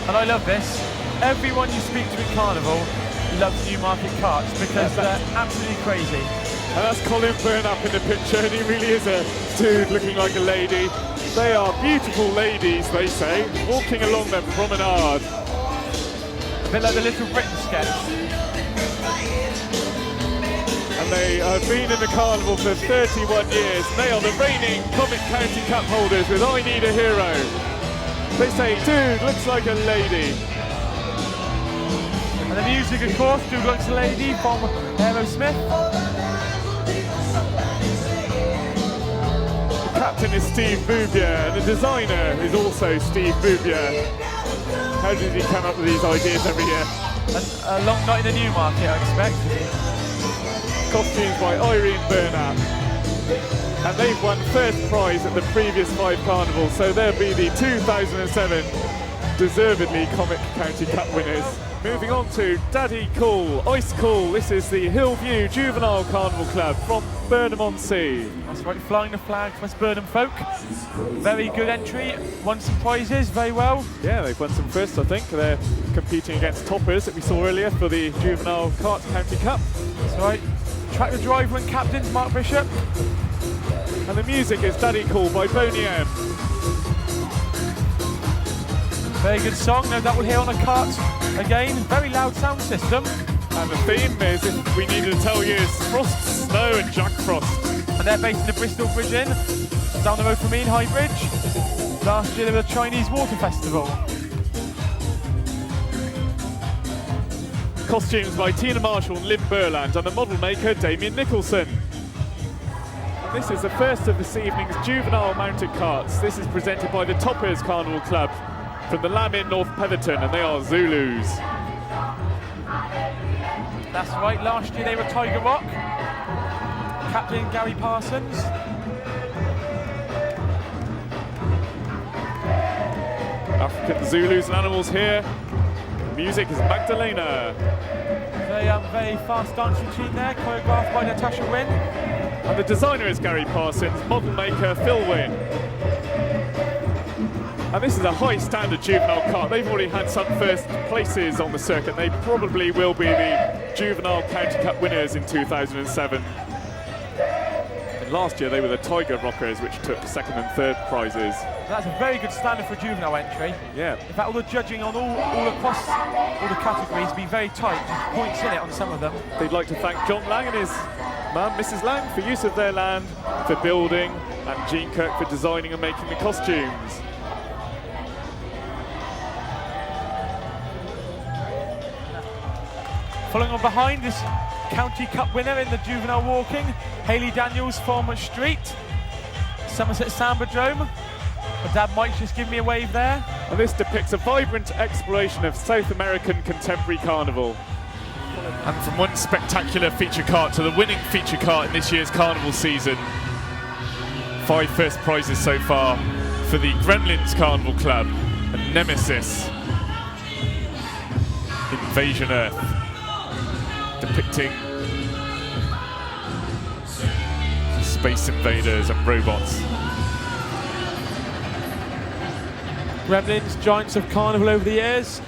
And I love this. Everyone you speak to in Carnival loves Newmarket carts because they're absolutely crazy. And that's Colin Burnap in the picture, and he really is a dude looking like a lady. They are beautiful ladies, they say, walking along their promenade. A bit like the Little Britain sketch. And they have been in the Carnival for 31 years. They are the reigning Comic County Cup holders with I Need a Hero. They say, dude looks like a lady. And the music, of course, Dude Looks a Lady from Aerosmith. The captain is Steve Boubier, and the designer is also Steve Boubier. How did he come up with these ideas every year? A long night in the Newmarket, I expect. Costumes by Irene Burnap. And they've won first prize at the previous 5 carnivals, so they'll be the 2007 deservedly Comic County Cup winners. Moving on to Daddy Cool, Ice Cool. This is the Hillview Juvenile Carnival Club from Burnham-on-Sea. That's right, flying the flag for us Burnham folk. Very good entry, won some prizes very well. Yeah, they've won some first, I think. They're competing against toppers that we saw earlier for the Juvenile Kart County Cup. That's right. Tractor driver and captain, Mark Bishop. And the music is Daddy Cool by Boney M. Very good song, no doubt we'll hear on a cart again. Very loud sound system. And the theme is, if we needed to tell you, is Frost, Snow and Jack Frost. And they're based in the Bristol Bridge Inn, down the road from me in High Bridge. Last year they were a Chinese water festival. Costumes by Tina Marshall and Lynn Burland, and the model maker Damien Nicholson. And this is the first of this evening's juvenile mounted carts. This is presented by the Toppers Carnival Club from the Lamb Inn, North Petherton, and they are Zulus. That's right, last year they were Tiger Rock. Captain Gary Parsons. African Zulus and animals here. Music is Magdalena. Very fast dance routine there, choreographed by Natasha Wynn. And the designer is Gary Parsons, model maker Phil Wynn. And this is a high standard juvenile cart. They've already had some first places on the circuit. They probably will be the Juvenile County Cup winners in 2007. And last year they were the Tiger Rockers, which took second and third prizes. That's a very good standard for a juvenile entry. Yeah. In fact, all the judging on all across all the categories has been very tight. Just points in it on some of them. They'd like to thank John Lang and his mum, Mrs. Lang, for use of their land, for building, and Jean Kirk for designing and making the costumes. Following on behind is County Cup winner in the juvenile walking, Hayley Daniels from Street, Somerset Sambadrome. My dad Mike's just giving me a wave there. And this depicts a vibrant exploration of South American contemporary carnival. And from one spectacular feature cart to the winning feature cart in this year's carnival season. 5 first prizes so far for the Gremlins Carnival Club and Nemesis Invasion Earth, depicting space invaders and robots. Gremlins, giants of carnival over the years,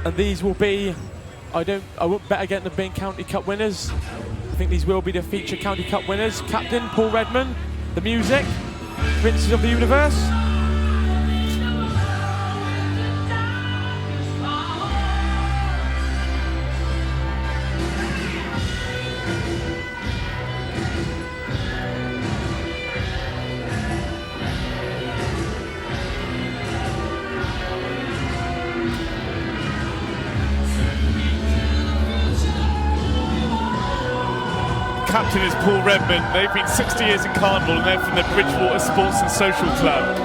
and these will be, I won't bet against them being County Cup winners. I think these will be the feature County Cup winners. Captain Paul Redman, the music, Princes of the Universe. Captain is Paul Redman. They've been 60 years in Carnival and they're from the Bridgewater Sports and Social Club.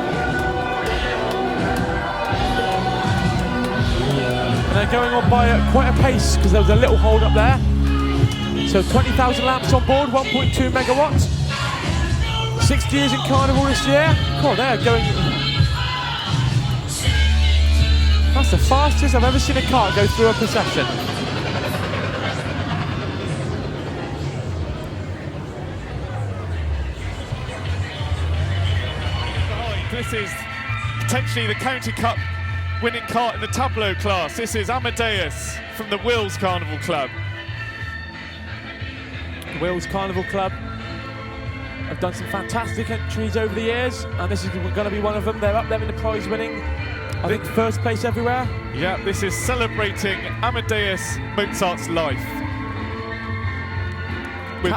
going on by quite a pace because there was a little hold up there. So 20,000 lamps on board, 1.2 megawatts. 60 years in Carnival this year. God, they're going... That's the fastest I've ever seen a cart go through a procession. This is potentially the County Cup winning cart in the tableau class. This is Amadeus from the Wills Carnival Club. The Wills Carnival Club have done some fantastic entries over the years, and this is going to be one of them. They're up there in the prize winning, I think, first place everywhere. Yeah, this is celebrating Amadeus Mozart's life. With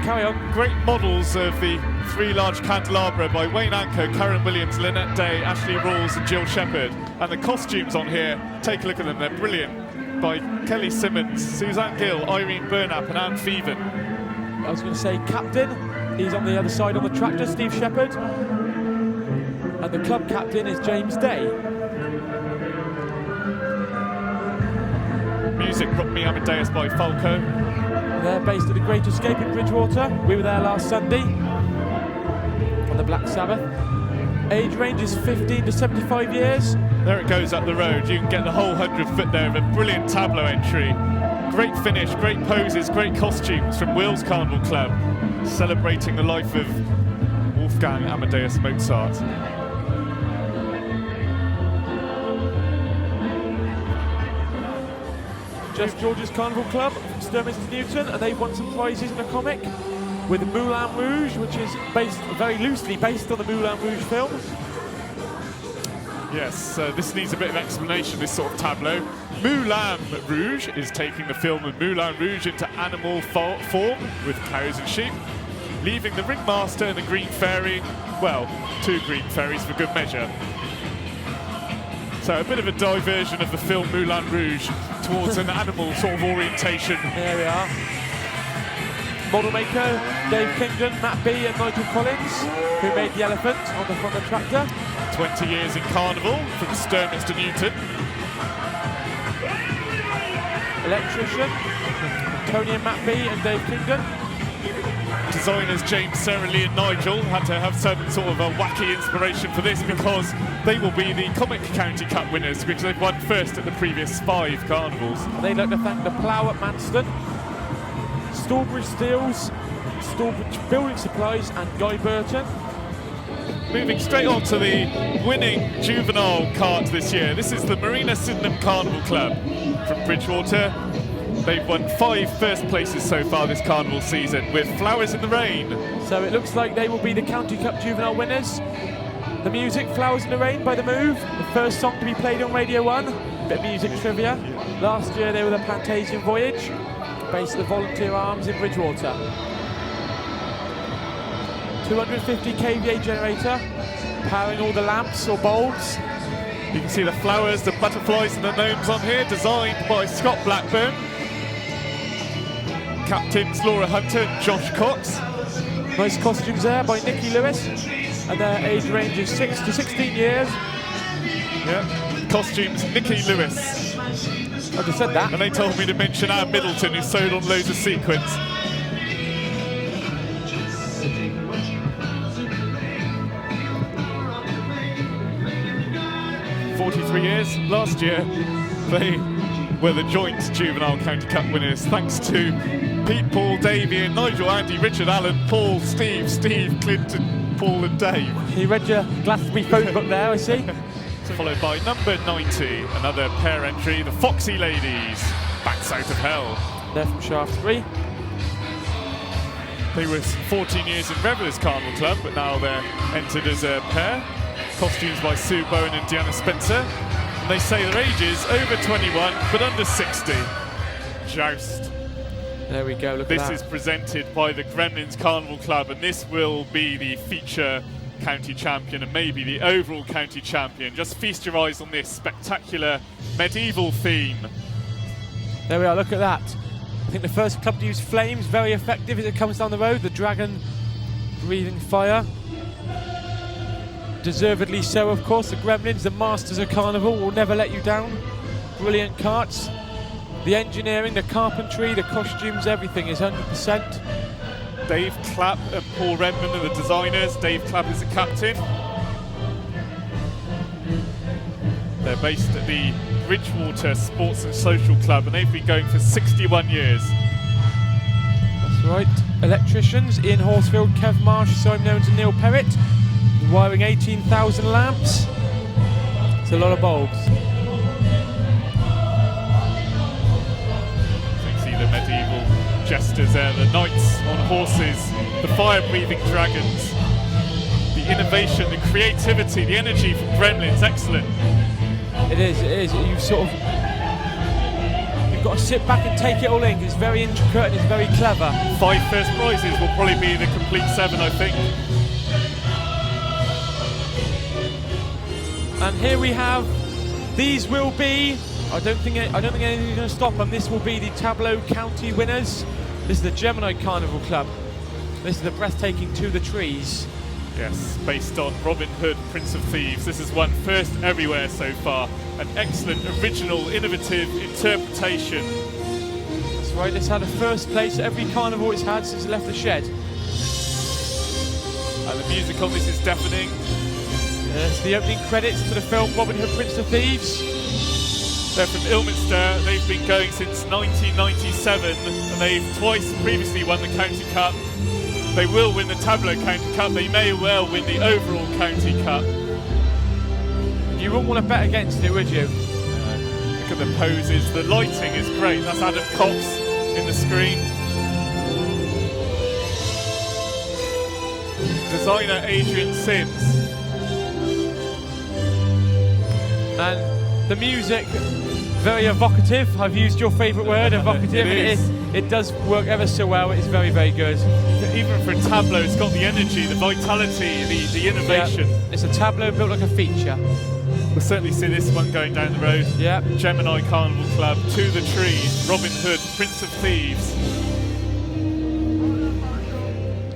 carry on. Great models of the three large candelabra by Wayne Anker, Karen Williams, Lynette Day, Ashley Rawls and Jill Shepherd. And the costumes on here, take a look at them, they're brilliant. By Kelly Simmons, Suzanne Gill, Irene Burnap and Anne Feven. I was going to say captain, he's on the other side on the tractor, Steve Shepherd. And the club captain is James Day. Music Brought Me Amadeus by Falco. They're based at the Great Escape in Bridgewater. We were there last Sunday on the Black Sabbath. Age range is 15 to 75 years. There it goes up the road. You can get the whole 100 foot there of a brilliant tableau entry. Great finish, great poses, great costumes from Wills Carnival Club, celebrating the life of Wolfgang Amadeus Mozart. Just George's Carnival Club from Sturminster Newton, and they've won some prizes in the comic with Moulin Rouge, which is based very loosely based on the Moulin Rouge film. Yes, this needs a bit of explanation, this sort of tableau. Moulin Rouge is taking the film of Moulin Rouge into animal form with cows and sheep, leaving the ringmaster and the green fairy, well, two green fairies for good measure. So a bit of a diversion of the film Moulin Rouge towards an animal sort of orientation. There we are. Model maker Dave Kingdon, Matt B and Nigel Collins, who made the elephant on the front of the tractor. 20 years in Carnival from Sturminster Newton. Electrician, Tony and Matt B and Dave Kingdon. Designers James, Sarah Lee and Nigel had to have some sort of a wacky inspiration for this because they will be the Comic County Cup winners because they've won first at the previous 5 carnivals. They'd like to thank the Plough at Manston, Strawberry Steels, Strawbridge Building Supplies and Guy Burton. Moving straight on to the winning juvenile cart this year. This is the Marina Sydenham Carnival Club from Bridgewater. They've won 5 first places so far this carnival season with Flowers in the Rain. So it looks like they will be the County Cup juvenile winners. The music, Flowers in the Rain by The Move, the first song to be played on Radio 1. Bit of music trivia. Last year they were the Plantasian Voyage, based at the Volunteer Arms in Bridgewater. 250 kVA generator, powering all the lamps or bulbs. You can see the flowers, the butterflies and the gnomes on here, designed by Scott Blackburn. Captains Laura Hunter and Josh Cox. Nice costumes there by Nikki Lewis, and their age range is 6 to 16 years. Yeah, costumes Nikki Lewis. I just said that. And they told me to mention Anne Middleton, who sewed on loads of sequins. ...43 years. Last year, they were the joint Juvenile County Cup winners, thanks to Pete, Paul, Davey and Nigel, Andy, Richard, Alan, Paul, Steve, Clinton, Paul and Dave. You read your Glastonbury phone book there, I see. Followed by number 90, another pair entry, the Foxy Ladies, Backs Out of Hell. They're from Shaftesbury. They were 14 years in Revellers Carnival Club, but now they're entered as a pair. Costumes by Sue Bowen and Deanna Spencer. And they say their ages over 21, but under 60. Joust. There we go, look this at that. This is presented by the Gremlins Carnival Club, and this will be the feature county champion and maybe the overall county champion. Just feast your eyes on this spectacular medieval theme. There we are, look at that. I think the first club to use flames, very effective as it comes down the road. The dragon breathing fire. Deservedly so, of course. The Gremlins, the masters of Carnival, will never let you down. brilliant carts. The engineering, the carpentry, the costumes, everything is 100%. Dave Clapp and Paul Redmond are the designers. Dave Clapp is the captain. They're based at the Bridgewater Sports and Social Club, and they've been going for 61 years. That's right. Electricians, Ian Horsfield, Kev Marsh, Simon Owens and Neil Perrott. Wiring 18,000 lamps. It's a lot of bulbs. So you can see the medieval jesters there, the knights on horses, the fire-breathing dragons, the innovation, the creativity, the energy from Gremlins, excellent. It is. You've got to sit back and take it all in, 'cause it's very intricate and it's very clever. 5 first prizes will probably be the complete 7, I think. And here we have, these will be, I don't think anything's going to stop them. This will be the Tableau County winners. This is the Gemini Carnival Club. This is the breathtaking To the Trees. Yes, based on Robin Hood, Prince of Thieves. This has won first everywhere so far. An excellent, original, innovative interpretation. That's right, it's had a first place at every carnival it's had since it left the shed. And the music on this is deafening. It's the opening credits to the film Robin Hood, Prince of Thieves. They're from Ilminster. They've been going since 1997, and they've twice previously won the County Cup. They will win the Tableau County Cup. They may well win the overall County Cup. You wouldn't want to bet against it, would you? Look at the poses. The lighting is great. That's Adam Cox in the screen. Designer Adrian Sims. And the music, very evocative. I've used your favourite word, evocative. It does work ever so well. It's very, very good. Even for a tableau, it's got the energy, the vitality, the innovation. Yeah, it's a tableau built like a feature. We'll certainly see this one going down the road. Yeah. Gemini Carnival Club, To the Trees, Robin Hood, Prince of Thieves.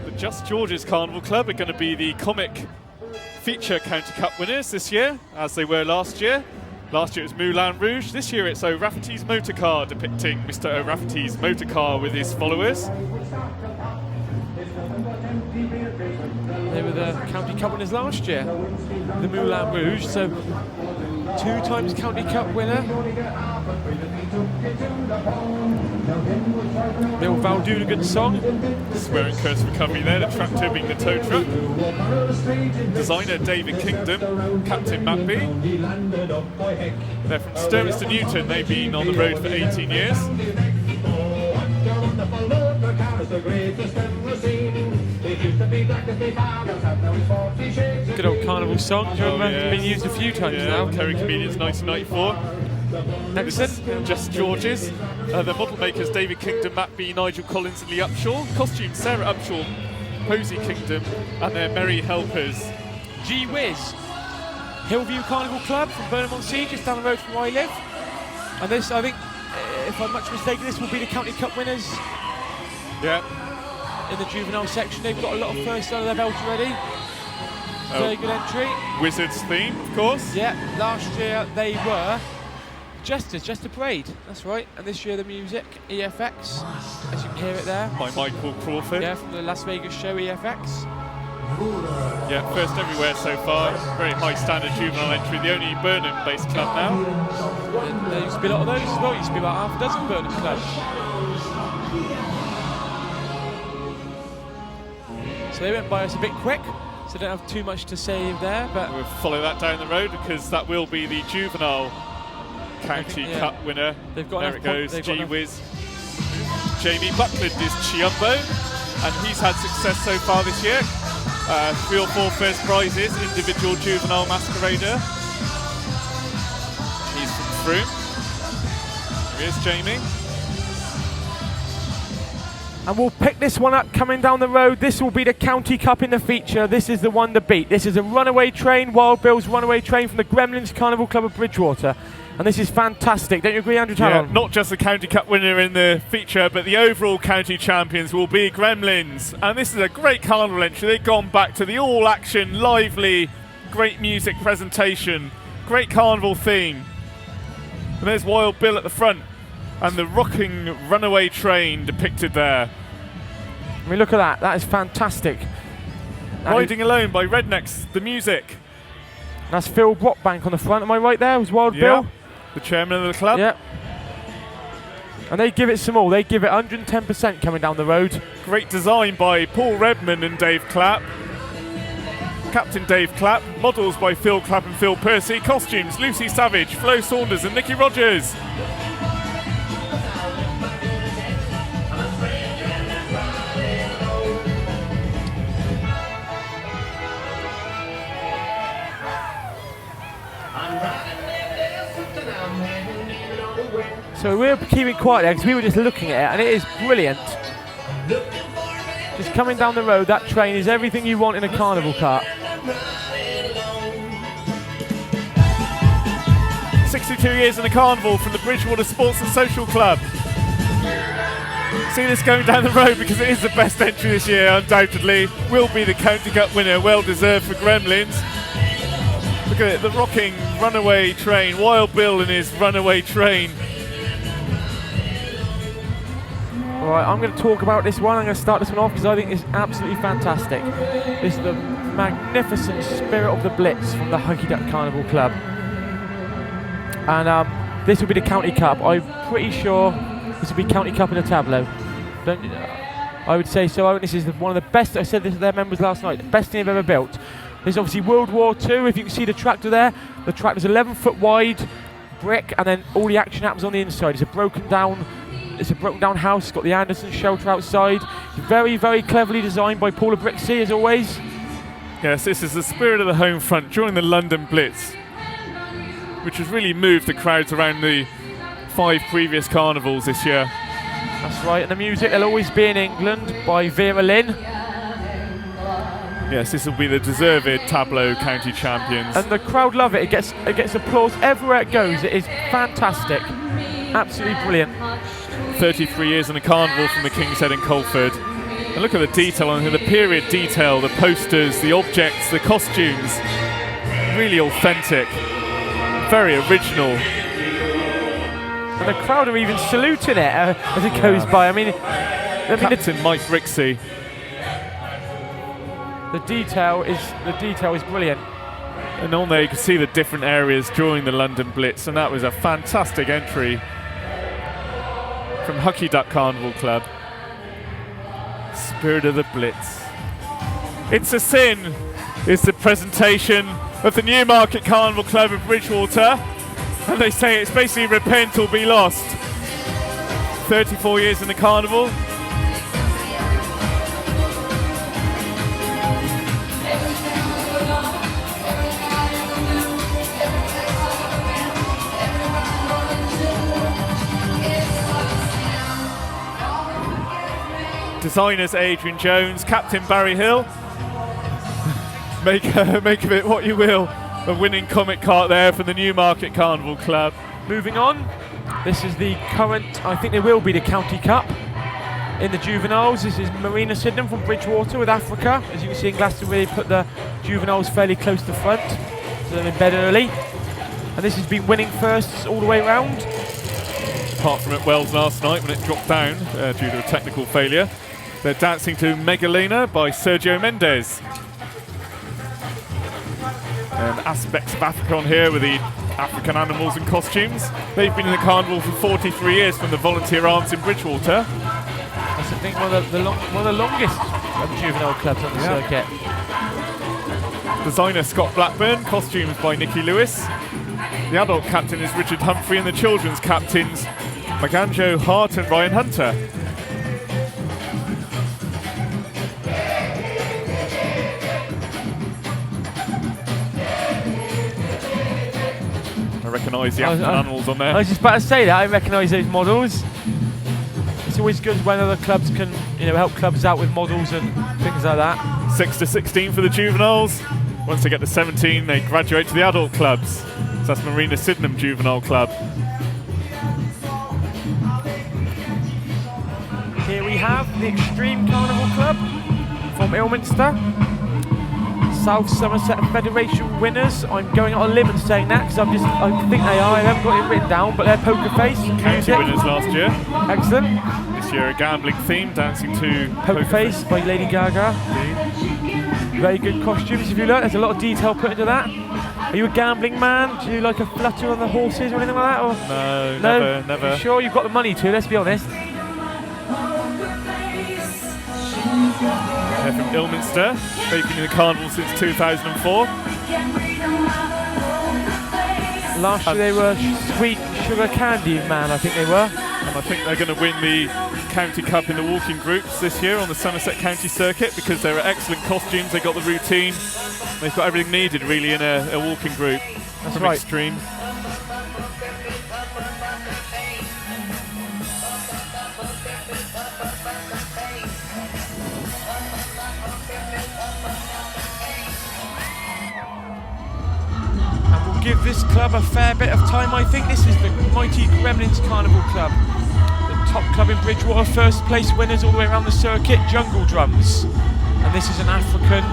The Just George's Carnival Club are going to be the comic feature County Cup winners this year, as they were last year. Last year it was Moulin Rouge. This year it's O'Rafferty's motor car, depicting Mr. O'Rafferty's motor car with his followers. They were the County Cup winners last year, the Moulin Rouge, so 2 times County Cup winner. Bill Valdoonigan song. Swearing curse recovery there, the tractor being the tow truck. Designer David Kingdom, Captain Matt B. They're from Sturminster Newton, they've been on the road for 18 years. Good old carnival song. Do you remember? It's been used a few times now. Kerry Comedians 1994. Excellent. Just George's. The model makers David Kingdom, Matt B, Nigel Collins and Lee Upshaw. Costume Sarah Upshaw, Posey Kingdom and their merry helpers. Gee whiz. Hillview Carnival Club from Burnham-on-Sea, just down the road from where I live. And this, I think, if I'm much mistaken, this will be the County Cup winners. Yeah. In the juvenile section, they've got a lot of first under their belt already. Very good entry. Wizards theme, of course. Yeah, last year they were Jester Parade, that's right. And this year the music, EFX, as you can hear it there. By Michael Crawford. Yeah, from the Las Vegas show, EFX. Yeah, first everywhere so far. Very high standard juvenile entry. The only Burnham-based club now. There used to be a lot of those as well. There used to be about half a dozen Burnham clubs. So they went by us a bit quick, so I don't have too much to say there. But we'll follow that down the road because that will be the juvenile County Cup winner. They've got there it goes. Gee whiz. Jamie Buckland is Chiumbo, and he's had success so far this year. 3 or 4 first prizes, individual juvenile masquerader. He's from Froome. Here is Jamie. And we'll pick this one up coming down the road. This will be the County Cup in the feature. This is the one to beat. This is a runaway train, Wild Bill's runaway train from the Gremlins Carnival Club of Bridgewater. And this is fantastic. Don't you agree, Andrew Talon? Yeah, not just the County Cup winner in the feature, but the overall county champions will be Gremlins. And this is a great carnival entry. They've gone back to the all-action, lively, great music presentation, great carnival theme. And there's Wild Bill at the front, and the rocking runaway train depicted there. I mean, look at that. That is fantastic. Riding Alone by Rednecks, the music. That's Phil Brockbank on the front. Am I right there? It was Wild Bill? The chairman of the club. Yep. And they give it some more. They give it 110% coming down the road. Great design by Paul Redman and Dave Clapp. Captain Dave Clapp. Models by Phil Clapp and Phil Percy. Costumes, Lucy Savage, Flo Saunders and Nicky Rogers. So we're keeping quiet there because we were just looking at it, and it is brilliant. Just coming down the road, that train is everything you want in a carnival cart. 62 years in the carnival from the Bridgewater Sports and Social Club. See this going down the road because it is the best entry this year, undoubtedly. Will be the County Cup winner, well deserved for Gremlins. Look at it, the rocking runaway train, Wild Bill in his runaway train. Alright, I'm going to talk about this one. I'm going to start this one off because I think it's absolutely fantastic. This is the magnificent Spirit of the Blitz from the Hockey Duck Carnival Club. And this will be the County Cup. I'm pretty sure this will be County Cup in a tableau. I would say so. I think this is one of the best. I said this to their members last night. The best thing they've ever built. There's obviously World War II. If you can see the tractor there, the tractor's 11 foot wide, brick, and then all the action happens on the inside. It's a broken down house. It's got the Anderson shelter outside. Very, very cleverly designed by Paula Brixey, as always. Yes, this is the spirit of the home front during the London Blitz, which has really moved the crowds around the 5 previous carnivals this year. That's right, and the music, they'll always be in England by Vera Lynn. Yes, this will be the deserved tableau county champions. And the crowd love it. It gets applause everywhere it goes. It is fantastic. Absolutely brilliant. 33 years in a carnival from the King's Head in Colford. And look at the detail on here, the period detail, the posters, the objects, the costumes. Really authentic. Very original. And the crowd are even saluting it as it goes by. I mean, Captain Mike Brixey. The detail is brilliant. And on there you can see the different areas during the London Blitz, and that was a fantastic entry from Hockey Duck Carnival Club. Spirit of the Blitz. It's a Sin is the presentation of the Newmarket Carnival Club of Bridgewater, and they say it's basically repent or be lost. 34 years in the carnival. Designers Adrian Jones, Captain Barry Hill. Make of it what you will. A winning comic cart there from the Newmarket Carnival Club. Moving on, this is the current, I think they will be the County Cup in the juveniles. This is Marina Sydenham from Bridgewater with Africa. As you can see in Glastonbury, they put the juveniles fairly close to the front, so they're in bed early. And this has been winning firsts all the way round. Apart from at Wells last night when it dropped down due to a technical failure. They're dancing to Megalena by Sergio Mendes. And aspects of Africa on here with the African animals and costumes. They've been in the carnival for 43 years from the Volunteer Arms in Bridgewater. That's I think one of the longest juvenile clubs on the circuit. Designer Scott Blackburn, costumes by Nicky Lewis. The adult captain is Richard Humphrey and the children's captains Maganjo Hart and Ryan Hunter. I recognise the African animals on there. I was just about to say that, I recognise those models. It's always good when other clubs can, help clubs out with models and things like that. 6 to 16 for the juveniles. Once they get to 17, they graduate to the adult clubs. So that's Marina Sydenham Juvenile Club. Here we have the Extreme Carnival Club from Ilminster. South Somerset Federation winners. I'm going on a limb and saying that because I think they are. I haven't got it written down, but they're Poker Face. County winners last year. Excellent. This year a gambling theme, dancing to Poker Face by Lady Gaga. Very good costumes if you look. There's a lot of detail put into that. Are you a gambling man? Do you like a flutter on the horses or anything like that? Or? No, never. You sure you've got the money to, let's be honest. They're from Ilminster. They've been in the carnival since 2004. Last year they were Sweet Sugar Candy Man, I think they were. And I think they're going to win the County Cup in the walking groups this year on the Somerset County Circuit because they're excellent costumes, they've got the routine, they've got everything needed really in a walking group. That's from right. Extreme. Give this club a fair bit of time, I think. This is the mighty Gremlins Carnival Club. The top club in Bridgewater, first place winners all the way around the circuit, Jungle Drums. And this is an African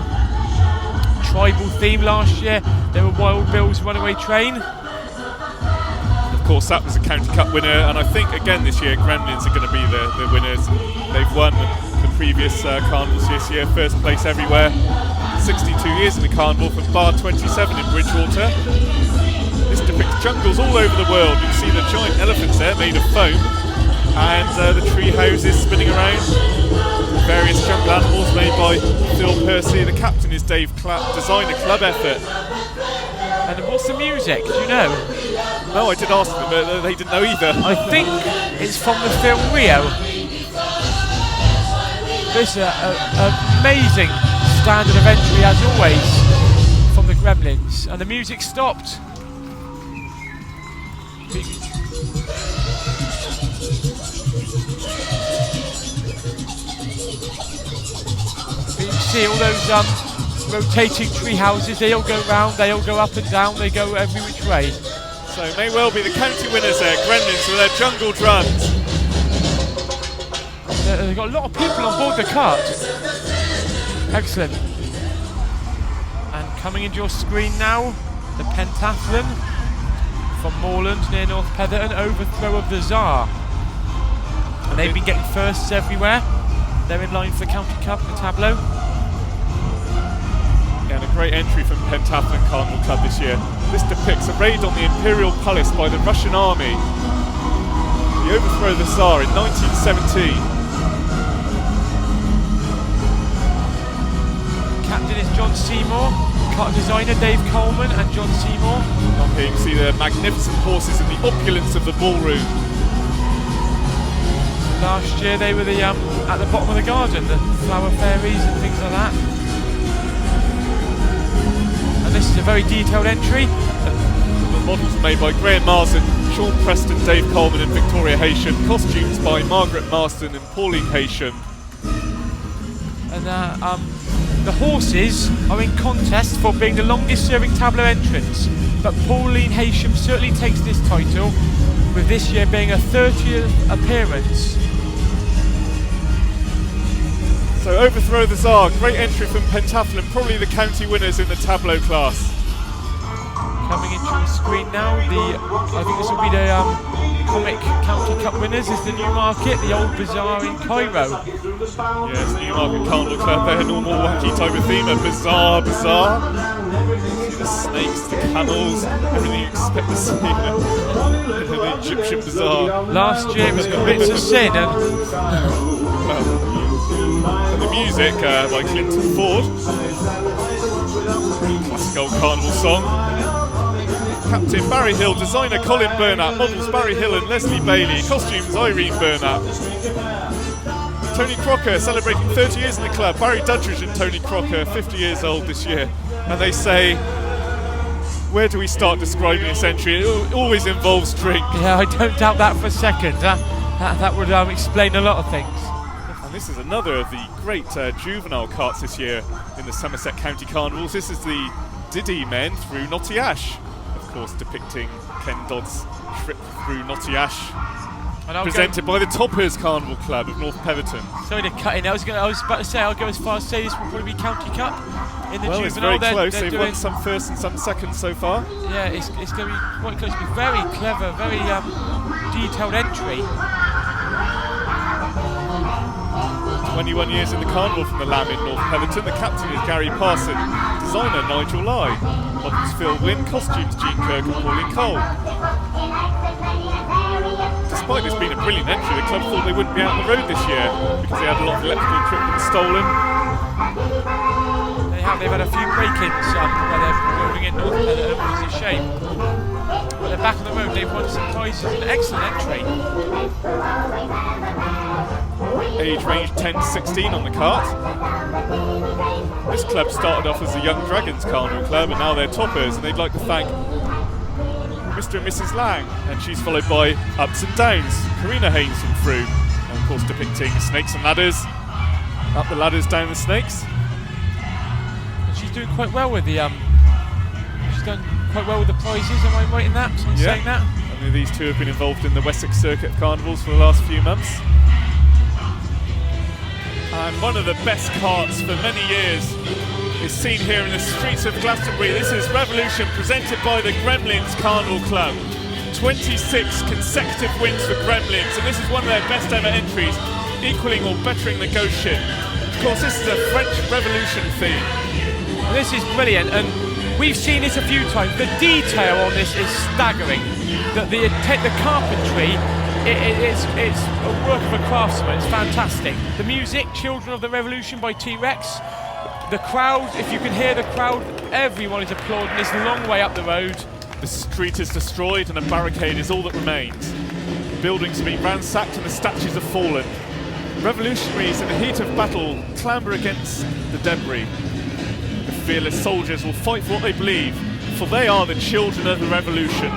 tribal theme. Last year there were Wild Bill's Runaway Train. Of course that was a County Cup winner, and I think again this year Gremlins are going to be the winners. They've won the previous carnivals this year, first place everywhere. 62 years in the carnival from Bar 27 in Bridgewater. This depicts jungles all over the world. You can see the giant elephants there made of foam, and the tree houses spinning around. Various jungle animals made by Phil Percy. The captain is Dave Clapp, designer club effort. And what's the music? Do you know? No, I did ask them, but they didn't know either. I think it's from the film Rio. This is an amazing standard of entry as always from the Gremlins, and the music stopped. You can see all those rotating tree houses, they all go round, they all go up and down, they go every which way. So may well be the county winners there, Gremlins with their jungle drums. They've got a lot of people on board the cart. Excellent. And coming into your screen now, the pentathlon from Moorland near North Petherton, overthrow of the Tsar. And they've been getting firsts everywhere. They're in line for the County Cup, the tableau. Yeah, and a great entry from Pentathlon Carnival Club this year. This depicts a raid on the Imperial Palace by the Russian army. The overthrow of the Tsar in 1917. Captain is John Seymour, cart designer Dave Coleman and John Seymour. On here you can see the magnificent horses and the opulence of the ballroom. Last year they were at the bottom of the garden, the flower fairies and things like that. And this is a very detailed entry. The models were made by Graham Marsden, Sean Preston, Dave Coleman and Victoria Haysham. Costumes by Margaret Marsden and Pauline Haysham. And the horses are in contest for being the longest serving tableau entrants, but Pauline Haysham certainly takes this title, with this year being a 30th appearance. So overthrow the Tsar, great entry from Pentathlon, probably the county winners in the tableau class. Coming into the screen now, I think this will be the Comic County Cup winners, is the Newmarket, the Old Bazaar in Cairo. Yes, Newmarket Carnival Club, their normal wacky type of theme, a bizarre bazaar. See the snakes, the camels, everything you expect to see in an Egyptian bazaar. Last year it was the Bits of Sin and the music by Clinton Ford. Classic old carnival song. Captain Barry Hill, designer Colin Burnap, models Barry Hill and Leslie Bailey, costumes Irene Burnap. Tony Crocker celebrating 30 years in the club, Barry Duddridge and Tony Crocker, 50 years old this year. And they say, where do we start describing this entry? It always involves drink. yeah, I don't doubt that for a second. That would explain a lot of things. And this is another of the great juvenile carts this year in the Somerset County Carnivals. This is the Diddy Men through Knotty Ash. Of course, depicting Ken Dodd's trip through Knotty Ash. presented by the Toppers Carnival Club of North Peverton. Sorry to cut in. I was about to say, I'll go as far as say this will probably be County Cup in the Well, juvenile. it's very close. They're They've won some first and some second so far. Yeah, it's going to be quite close. It'll be very clever, very detailed entry. 21 years in the carnival from the Lamb in North Peverton. The captain is Gary Parson, designer Nigel Lai, models Phil Wynn, costumes Gene Kirk and Pauline Cole. Despite this being a brilliant entry, the club thought they wouldn't be out on the road this year because they had a lot of electrical equipment stolen. They've had a few break-ins where they're building in North Peverton, which is a shame. But they're back on the road. They've won some prizes. An excellent entry. Age range 10 to 16 on the cart. This club started off as the Young Dragons Carnival Club and now they're Toppers, and they'd like to thank Mr. and Mrs. Lang, and she's followed by Ups and Downs, Karina Haynes from Froome, and of course depicting snakes and ladders, up the ladders, down the snakes. And she's doing quite well with the she's done quite well with the prizes, am I right in that? Saying that? I mean, these two have been involved in the Wessex Circuit Carnivals for the last few months. And one of the best carts for many years is seen here in the streets of Glastonbury. This is Revolution, presented by the Gremlins Carnival Club. 26 consecutive wins for Gremlins, and this is one of their best ever entries, equaling or bettering the Ghost Ship. Of course, this is a French Revolution theme. This is brilliant, and we've seen this a few times. The detail on this is staggering. The carpentry, it's a work of a craftsman. It's fantastic. The music, Children of the Revolution by T-Rex. The crowd, if you can hear the crowd, everyone is applauding this long way up the road. The street is destroyed and a barricade is all that remains. Buildings have been ransacked and the statues have fallen. Revolutionaries in the heat of battle clamber against the debris. The fearless soldiers will fight for what they believe, for they are the children of the revolution.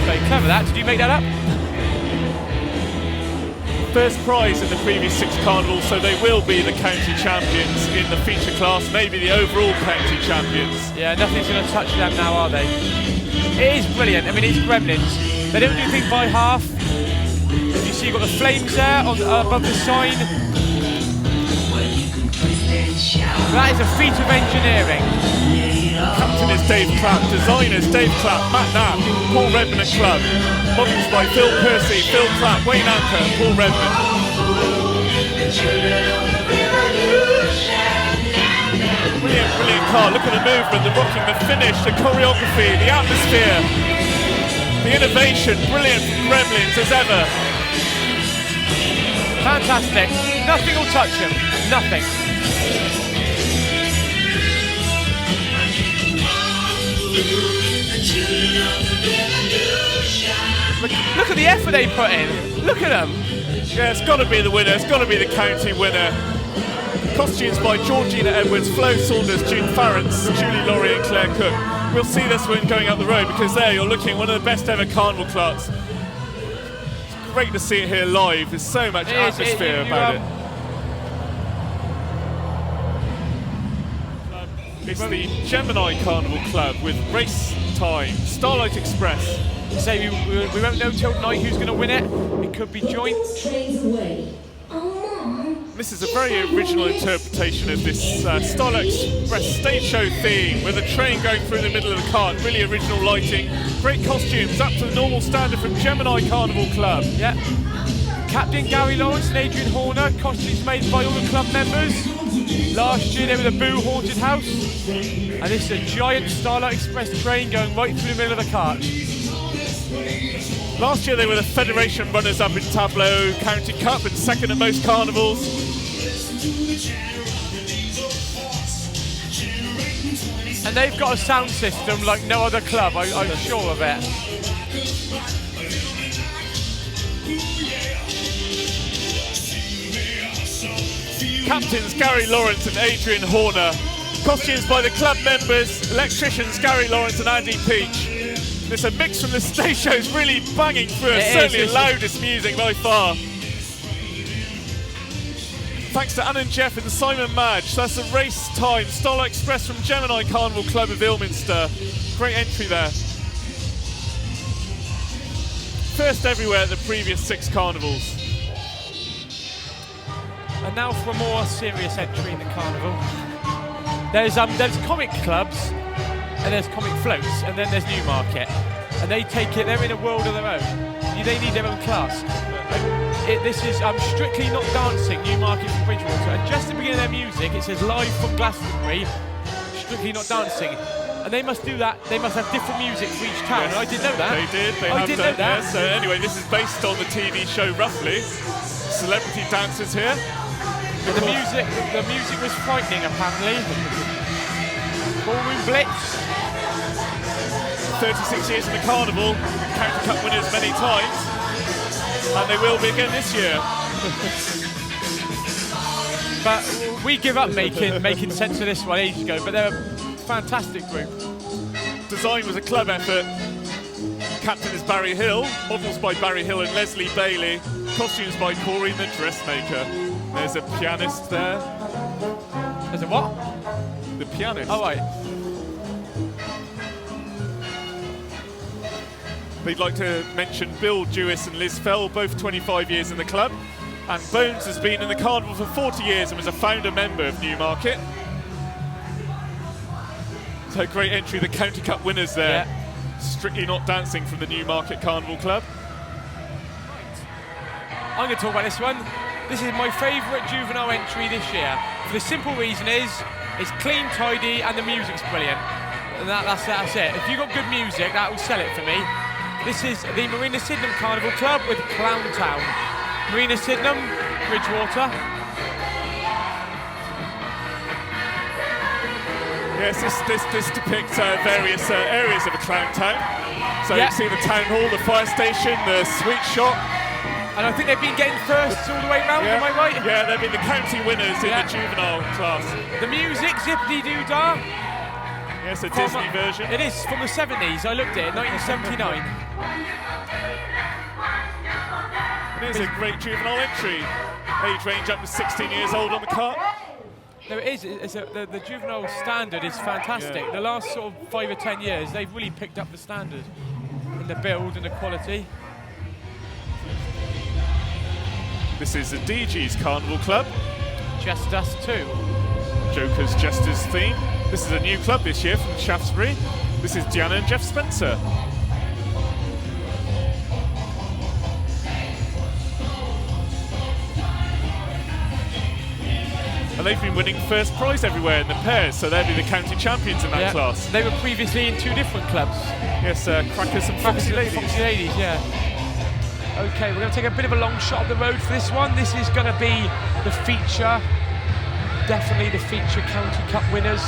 Very clever that. Did you make that up? First prize in the previous 6 carnivals, so they will be the county champions in the feature class, maybe the overall county champions. Yeah, nothing's going to touch them now, are they? It is brilliant. I mean, it's Gremlins. They don't do things by half. As you see, you've got the flames there above the sign. That is a feat of engineering. Captain is Dave Clapp, designers Dave Clapp, Matt Knapp, Paul Redman and Club. Models by Phil Percy, Phil Clapp, Wayne Anker and Paul Redman. Brilliant, brilliant car. Look at the movement, the rocking, the finish, the choreography, the atmosphere, the innovation. Brilliant from Gremlins as ever. Fantastic. Nothing will touch him. Nothing. Look at the effort they put in. Look at them. Yeah, it's got to be the winner. It's got to be the county winner. Costumes by Georgina Edwards, Flo Saunders, June Farrance, Julie Laurie and Claire Cook. We'll see this one going up the road because there you're looking at one of the best ever carnival carts. It's great to see it here live. There's so much atmosphere about it. It's the Gemini Carnival Club with race time, Starlight Express. Say we won't know till tonight who's going to win it. It could be joint. This is a very original interpretation of this Starlight Express stage show theme with a train going through the middle of the cart. Really original lighting, great costumes, up to the normal standard from Gemini Carnival Club. Yeah. Captain Gary Lawrence and Adrian Horner, costumes made by all the club members. Last year they were the Boo Haunted House, and this is a giant Starlight Express train going right through the middle of the cart. Last year they were the Federation runners-up in Tableau County Cup and second at most carnivals. And they've got a sound system like no other club, I'm sure of it. Captains Gary Lawrence and Adrian Horner. Costumes by the club members, electricians Gary Lawrence and Andy Peach. There's a mix from the stage shows really banging through. It's certainly the loudest music by far. Thanks to Anne and Jeff and Simon Madge. That's a race time. Starlight Express from Gemini Carnival Club of Ilminster. Great entry there. first everywhere at the previous 6 carnivals. And now for a more serious entry in the carnival. There's comic clubs, and there's comic floats, and then there's Newmarket. And they take it, they're in a world of their own. They need their own class. This is Strictly Not Dancing, Newmarket from Bridgewater. And just at the beginning of their music, it says live from Glastonbury, Strictly Not Dancing. And they must do that, they must have different music for each town. Yes, and I didn't know that. They did, I didn't know that. Yes. So anyway, this is based on the TV show Roughly. Celebrity dancers here. And the music was frightening apparently. Ballroom Blitz. 36 years in the carnival, County Cup winners many times, and they will be again this year. But we give up making sense of this one ages ago, but they're a fantastic group. Design was a club effort. Captain is Barry Hill, models by Barry Hill and Leslie Bailey, costumes by Corey the dressmaker. There's a pianist there. There's a what? The pianist. Oh, right. They'd like to mention Bill Jewis and Liz Fell, both 25 years in the club. And Bones has been in the carnival for 40 years and was a founder member of Newmarket. So great entry, the County Cup winners there. Yeah. Strictly Not Dancing from the Newmarket Carnival Club. I'm going to talk about this one. This is my favourite juvenile entry this year. For the simple reason is, it's clean, tidy, and the music's brilliant. And that's it. If you've got good music, that will sell it for me. This is the Marina Sydenham Carnival Club with Clown Town. Marina Sydenham, Bridgewater. Yes, this depicts various areas of a clown town. So you can see the town hall, the fire station, the sweet shop. And I think they've been getting firsts all the way round, am I right? Yeah, they've been the county winners in the juvenile class. The music, Zippity-Doo-Dah. Yes, a Disney version. It is from the 70s, I looked at it, 1979. It is a great juvenile entry. Age range up to 16 years old on the cart. No, it is. The juvenile standard is fantastic. Yeah. The last sort of 5 or 10 years, they've really picked up the standard in the build and the quality. This is the DG's Carnival Club. Just Us 2. Joker's Jesters theme. This is a new club this year from Shaftesbury. This is Diana and Jeff Spencer. And they've been winning first prize everywhere in the pairs, so they'll be the county champions in that class. They were previously in 2 different clubs. Yes, Crackers and Foxy Ladies. Foxy Ladies, yeah. Okay, we're going to take a bit of a long shot of the road for this one. This is going to be the feature, definitely the feature County Cup winners.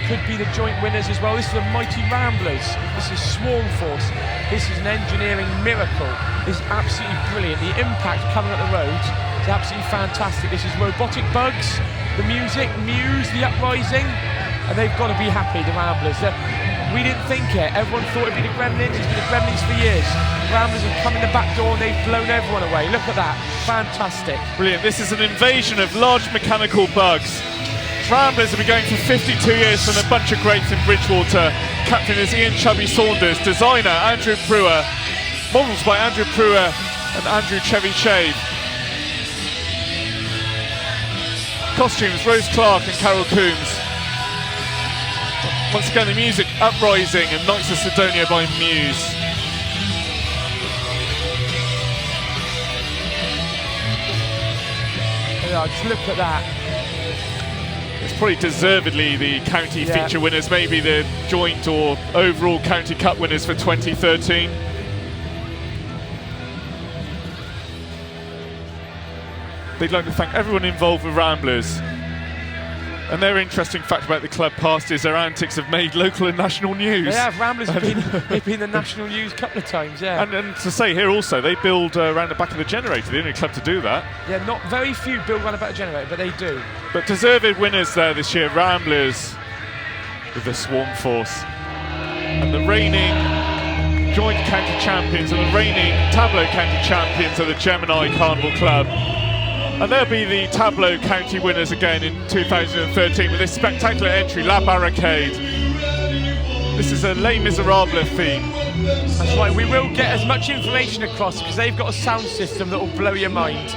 Could be the joint winners as well. This is the Mighty Ramblers. This is Swarm Force. This is an engineering miracle. This is absolutely brilliant. The impact coming up the roads is absolutely fantastic. This is Robotic Bugs, the music, Muse, the Uprising, and they've got to be happy, the Ramblers. We didn't think it. Everyone thought it'd be the Gremlins. It's been the Gremlins for years. The Ramblers have come in the back door and they've blown everyone away. Look at that. Fantastic. Brilliant. This is an invasion of large mechanical bugs. Ramblers have been going for 52 years from a bunch of greats in Bridgewater. Captain is Ian Chubby Saunders. Designer, Andrew Brewer. Models by Andrew Brewer and Andrew Chevy Shave. Costumes, Rose Clark and Carol Coombs. Once again, the music, Uprising and Knights of Sidonia by Muse. Yeah, just look at that. It's probably deservedly the county feature winners, maybe the joint or overall county cup winners for 2013. They'd like to thank everyone involved with Ramblers. And their interesting fact about the club past is their antics have made local and national news. They have. Ramblers have been in the national news a couple of times, yeah. And to say here also, they build around the back of the generator. The only club to do that. Yeah, not very few build around the back of the generator, but they do. But deserved winners there this year, Ramblers with the Swarm Force. And the reigning joint county champions and the reigning Tableau county champions of the Gemini Carnival Club. And they'll be the Tableau County winners again in 2013 with this spectacular entry, La Barricade. This is a Les Miserables theme. That's right, we will get as much information across because they've got a sound system that will blow your mind.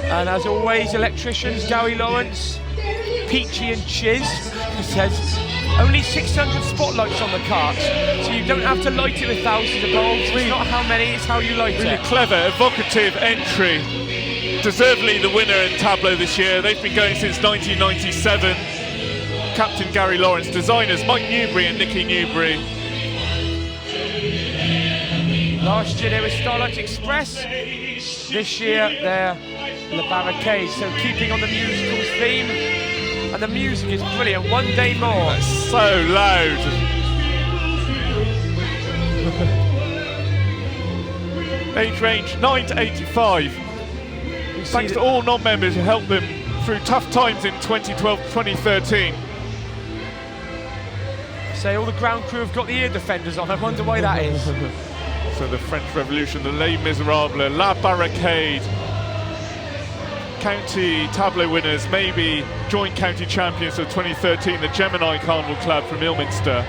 And as always, electricians, Gary Lawrence, Peachy and Chiz, says only 600 spotlights on the cart, so you don't have to light it with thousands of bulbs. It's not how many, it's how you light Really it. clever, evocative entry. Deservedly the winner in Tableau this year. They've been going since 1997. Captain Gary Lawrence, designers Mike Newbury and Nicky Newbury. Last year they were Starlight Express. This year they're Le Barricade. So keeping on the musicals theme, and the music is brilliant. One day more. That's so loud. Age range 9 to 85. Thanks to all non-members who helped them through tough times in 2012-2013. Say all the ground crew have got the ear defenders on. I wonder why that is. So the French Revolution, the Les Miserables, La Barricade. County Tableau winners, maybe joint county champions of 2013, the Gemini Carnival Club from Ilminster.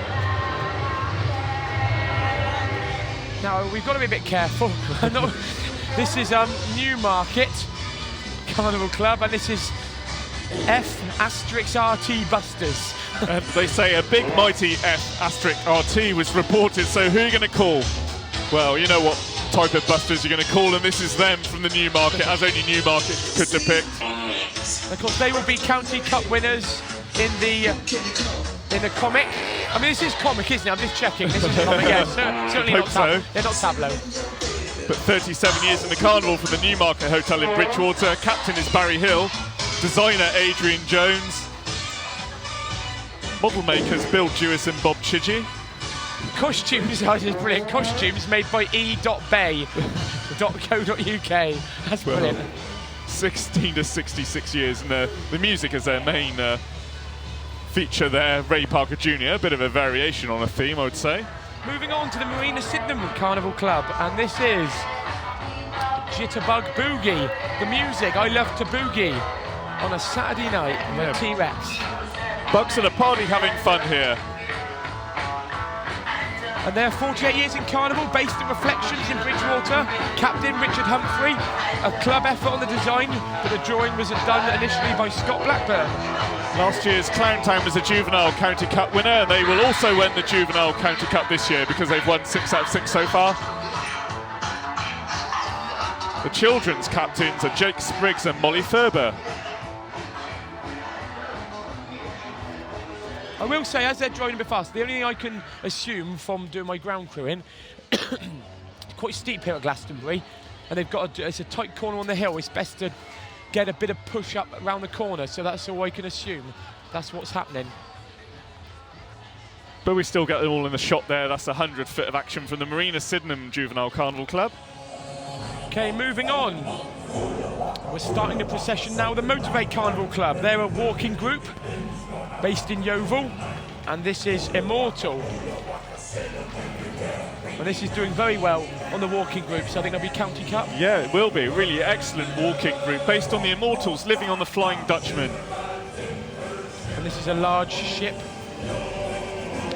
Now we've got to be a bit careful. This is Newmarket Carnival Club, and this is F*RT Busters. And they say a big mighty F*RT was reported, so who are you going to call? Well, you know what type of busters you're going to call, and this is them from the Newmarket, as only Newmarket could depict. Of course, they will be County Cup winners in the comic. I mean, this is comic, isn't it? I'm just checking. This is comic, yeah. Certainly not so. They're not Tableau. But 37 years in the carnival for the Newmarket Hotel in Bridgewater. Captain is Barry Hill. Designer Adrian Jones. Model makers Bill Jewis and Bob Chidgey. Costumes, is brilliant. Costumes made by e.bay.co.uk. That's brilliant. 16 to 66 years, and the music is their main feature there. Ray Parker Jr., a bit of a variation on a theme, I would say. Moving on to the Marina Sydenham Carnival Club, and this is Jitterbug Boogie. The music, I love to boogie on a Saturday night with T-Rex. Bugs at a party having fun here. And they're 48 years in Carnival, based in Reflections in Bridgewater. Captain Richard Humphrey, a club effort on the design, but the drawing was done initially by Scott Blackburn. Last year's Clowntown was a Juvenile County Cup winner, and they will also win the Juvenile County Cup this year because they've won 6 out of 6 so far. The children's captains are Jake Spriggs and Molly Ferber. I will say, as they're joining a bit fast, the only thing I can assume from doing my ground crewing, quite steep here at Glastonbury, and they've got it's a tight corner on the hill. It's best to get a bit of push up around the corner, so that's all I can assume. That's what's happening. But we still get them all in the shot there. That's 100 foot of action from the Marina Sydenham Juvenile Carnival Club. Okay, moving on. We're starting the procession now. The Motivate Carnival Club. They're a walking group based in Yeovil, and this is Immortal. And this is doing very well on the walking group, so I think they'll be County Cup. Yeah, it will be. Really excellent walking group based on the Immortals living on the Flying Dutchman. And this is a large ship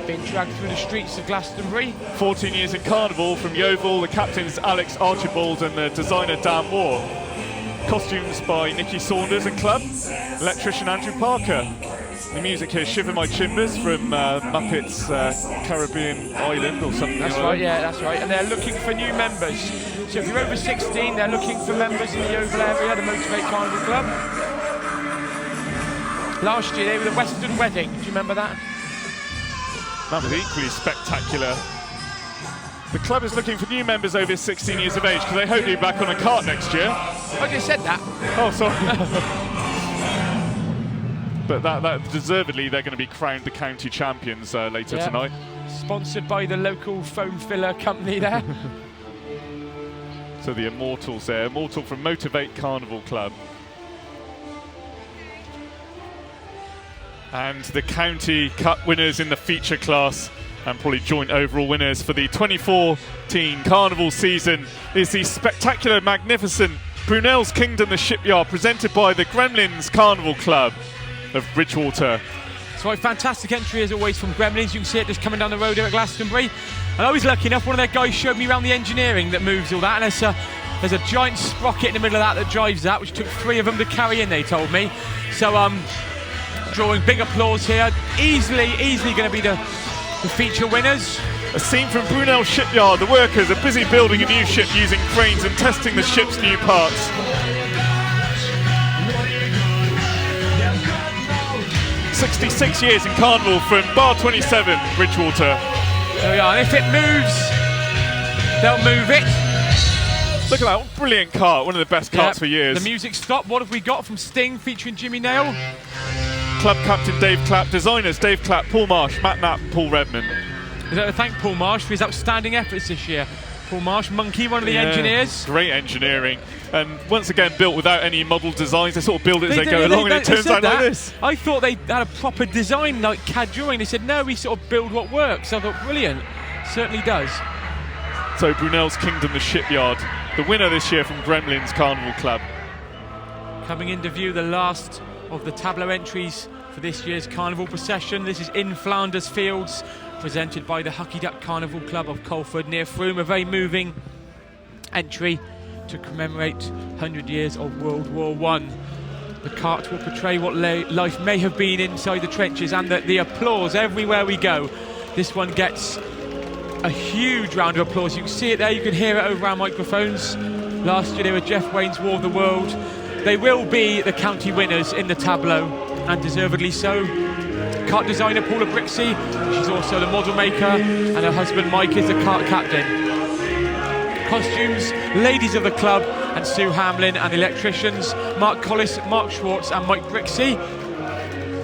being dragged through the streets of Glastonbury. 14 years in Carnival from Yeovil. The captain's Alex Archibald and the designer Dan Moore. Costumes by Nicky Saunders and Club. Electrician Andrew Parker. The music here, Shiver My Chimbers from Muppets Caribbean Island or something. That's right, yeah, that's right. And they're looking for new members. So if you're over 16, they're looking for members in the Yeovil area, the Motivate Carnival Club. Last year they were the Western Wedding. Do you remember that? That was equally spectacular. The club is looking for new members over 16 years of age because they hope to be back on a cart next year. I just said that. Oh, sorry. But that deservedly, they're going to be crowned the county champions later tonight. Sponsored by the local foam filler company there. So the Immortals there. Immortal from Motivate Carnival Club. And the County Cup winners in the feature class and probably joint overall winners for the 2014 Carnival season is the spectacular, magnificent Brunel's Kingdom, the Shipyard, presented by the Gremlins Carnival Club of Bridgewater. So a fantastic entry as always from Gremlins. You can see it just coming down the road here at Glastonbury. And I was lucky enough, one of their guys showed me around the engineering that moves all that, and there's a giant sprocket in the middle of that drives that, which took 3 of them to carry in, they told me. So drawing big applause here. Easily going to be the feature winners. A scene from Brunel Shipyard. The workers are busy building a new ship using cranes and testing the ship's new parts. 66 years in Carnival from Bar 27, Bridgewater. There we are, and if it moves, they'll move it. Look at that, brilliant cart, one of the best carts for years. The music stopped. What have we got from Sting featuring Jimmy Nail? Club captain Dave Clapp, designers Dave Clapp, Paul Marsh, Matt Knapp and Paul Redman. I'd like to thank Paul Marsh for his outstanding efforts this year. Paul Marsh, Monkey, one of the engineers. Great engineering. And once again, built without any model designs. They sort of build it as they go along, and it turns out like this. I thought they had a proper design, like CAD drawing. They said, no, we sort of build what works. I thought, brilliant. Certainly does. So Brunel's Kingdom, the shipyard. The winner this year from Gremlins Carnival Club. Coming into view, the last of the tableau entries for this year's Carnival procession. This is in Flanders Fields, presented by the Hucky Duck Carnival Club of Colford near Frome. A very moving entry to commemorate 100 years of World War I. The cart will portray what life may have been inside the trenches, and the applause everywhere we go. This one gets a huge round of applause. You can see it there, you can hear it over our microphones. Last year they were Jeff Wayne's War of the World. They will be the county winners in the tableau, and deservedly so. Cart designer Paula Brixey, she's also the model maker, and her husband Mike is the cart captain. Costumes, ladies of the club, and Sue Hamlin, and the electricians, Mark Collis, Mark Schwartz and Mike Brixey.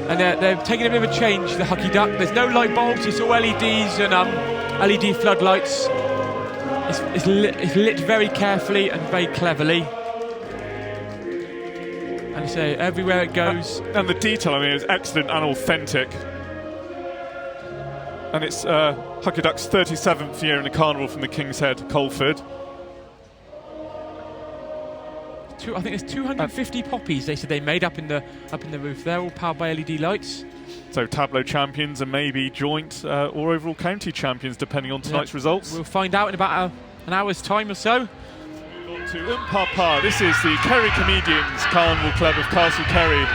And they're taking a bit of a change, the Hucky Duck. There's no light bulbs, it's all LEDs and LED floodlights. It's lit very carefully and very cleverly. And so everywhere it goes. And the detail, I mean, is excellent and authentic. And it's Hucky Duck's 37th year in the carnival from the King's Head, Colford. I think there's 250 poppies they said they made up in the roof. They're all powered by LED lights. So tableau champions and maybe joint or overall county champions, depending on tonight's results. We'll find out in about an hour's time or so. Move on to Papa. This is the Kerry Comedians Carnival Club of Castle Kerry,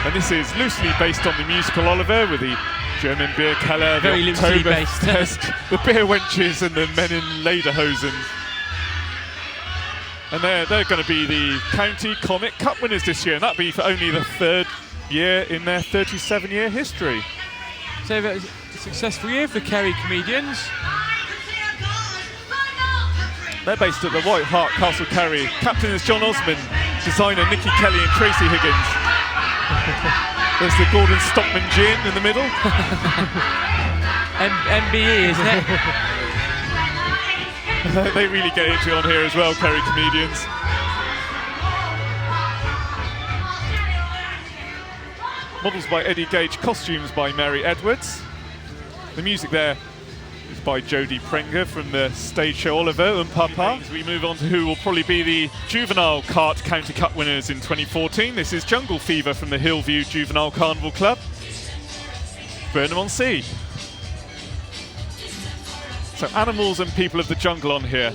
and this is loosely based on the musical Oliver, with the German beer Keller, the very loosely based, the beer wenches, and the men in lederhosen. And they're going to be the County Comic Cup winners this year, and that'll be for only the 3rd year in their 37-year history. So a successful year for the Kerry Comedians. They're based at the White Hart, Castle Kerry. Captain is John Osmond, designer Nikki Kelly and Tracy Higgins. There's the Gordon Stockman gin in the middle. MBE, isn't it? They really get into it on here as well, Kerry Comedians. Models by Eddie Gage, costumes by Mary Edwards. The music there is by Jodie Prenger from the stage show Oliver Papa. As we move on to who will probably be the Juvenile Cart County Cup winners in 2014. This is Jungle Fever from the Hillview Juvenile Carnival Club, Burnham-on-Sea. So animals and people of the jungle on here.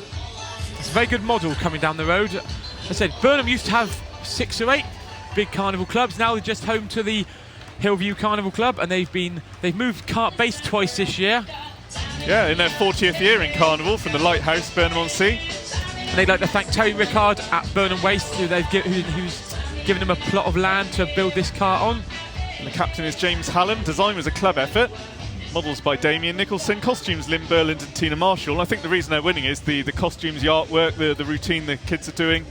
It's a very good model coming down the road. As I said, Burnham used to have 6 or 8 big carnival clubs. Now they're just home to the Hillview Carnival Club, and they've moved cart base twice this year. Yeah, in their 40th year in carnival from the Lighthouse, Burnham-on-Sea. And they'd like to thank Terry Rickard at Burnham Waste, who's given them a plot of land to build this cart on. And the captain is James Hallam. Design was a club effort. Models by Damien Nicholson, costumes Lynn Burland and Tina Marshall. I think the reason they're winning is the costumes, the artwork, the routine the kids are doing.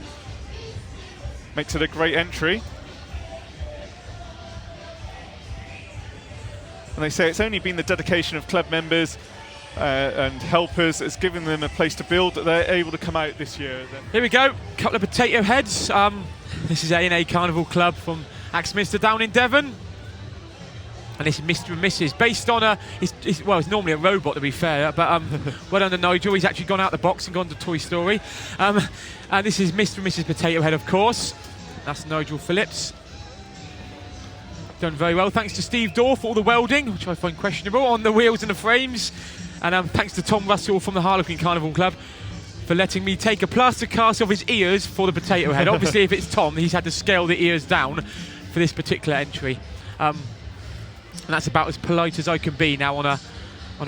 Makes it a great entry. And they say it's only been the dedication of club members and helpers that's given them a place to build that they're able to come out this year. Here we go, couple of potato heads. This is A&A Carnival Club from Axminster down in Devon. And this is Mr. and Mrs. based on it's normally a robot to be fair, but well done to Nigel, he's actually gone out the box and gone to Toy Story. And this is Mr. and Mrs. Potato Head, of course. That's Nigel Phillips. Done very well, thanks to Steve Dorr for all the welding, which I find questionable, on the wheels and the frames. And thanks to Tom Russell from the Harlequin Carnival Club for letting me take a plaster cast of his ears for the potato head. Obviously, if it's Tom, he's had to scale the ears down for this particular entry. And that's about as polite as I can be now on a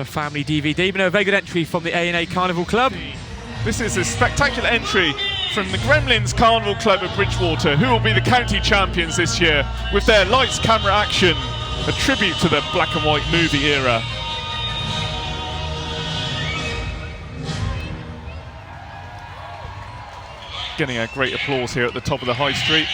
family DVD. But no, a very good entry from the A&A Carnival Club. This is a spectacular entry from the Gremlins Carnival Club of Bridgewater, who will be the county champions this year with their lights, camera, action, a tribute to the black and white movie era. Getting a great applause here at the top of the high street.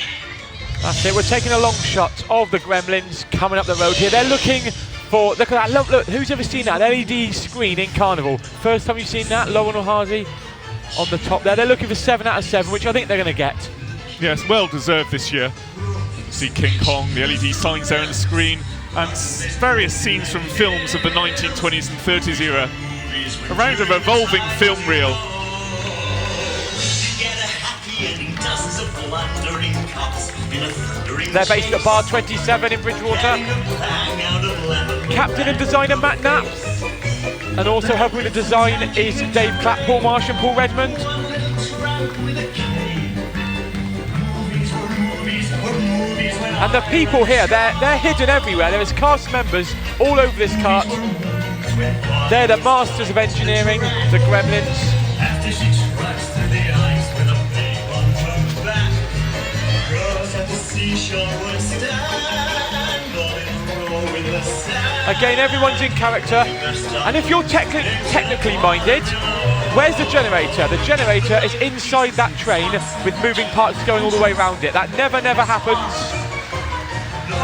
That's it, we're taking a long shot of the Gremlins coming up the road here. They're looking for, look at that, look, who's ever seen that? An LED screen in Carnival. First time you've seen that, Lauren O'Hazy on the top there. They're looking for 7 out of 7, which I think they're going to get. Yes, well deserved this year. You see King Kong, the LED signs there on the screen, and various scenes from films of the 1920s and 30s era. Around a revolving film reel. They're based at Bar 27 in Bridgewater. Captain and designer Matt Knapp. And also helping with the design is Dave Clapp, Paul Marsh and Paul Redmond. And the people here, they're hidden everywhere. There is cast members all over this cart. They're the masters of engineering, the Gremlins. Again, everyone's in character, and if you're technically minded, where's the generator? The generator is inside that train with moving parts going all the way around it. That never happens.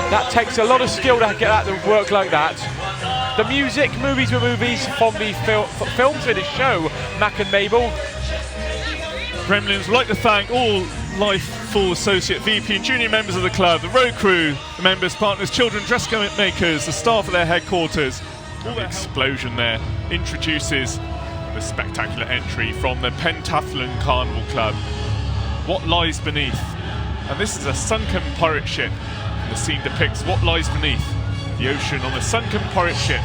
That takes a lot of skill to get that to work like that. The music, movies were movies from the films in the show, Mac and Mabel. Gremlins would like to thank all Life Full Associate, VP and junior members of the club, the road crew, the members, partners, children, dress makers, the staff at their headquarters. The explosion there introduces the spectacular entry from the Pentathlon Carnival Club. What lies beneath? And this is a sunken pirate ship. The scene depicts what lies beneath the ocean on a sunken pirate ship.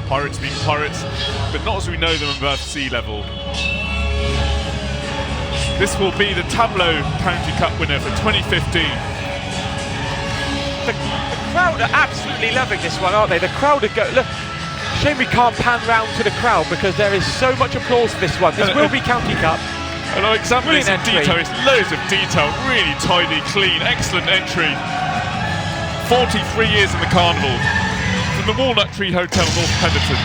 Pirates being pirates, but not as we know them above sea level. This will be the Tableau County Cup winner for 2015. The crowd are absolutely loving this one, aren't they? The crowd are look, shame we can't pan round to the crowd because there is so much applause for this one. This will be County Cup. And I examine this in detail, it's loads of detail, really tidy, clean, excellent entry. 43 years in the carnival, from the Walnut Tree Hotel, North Pendleton.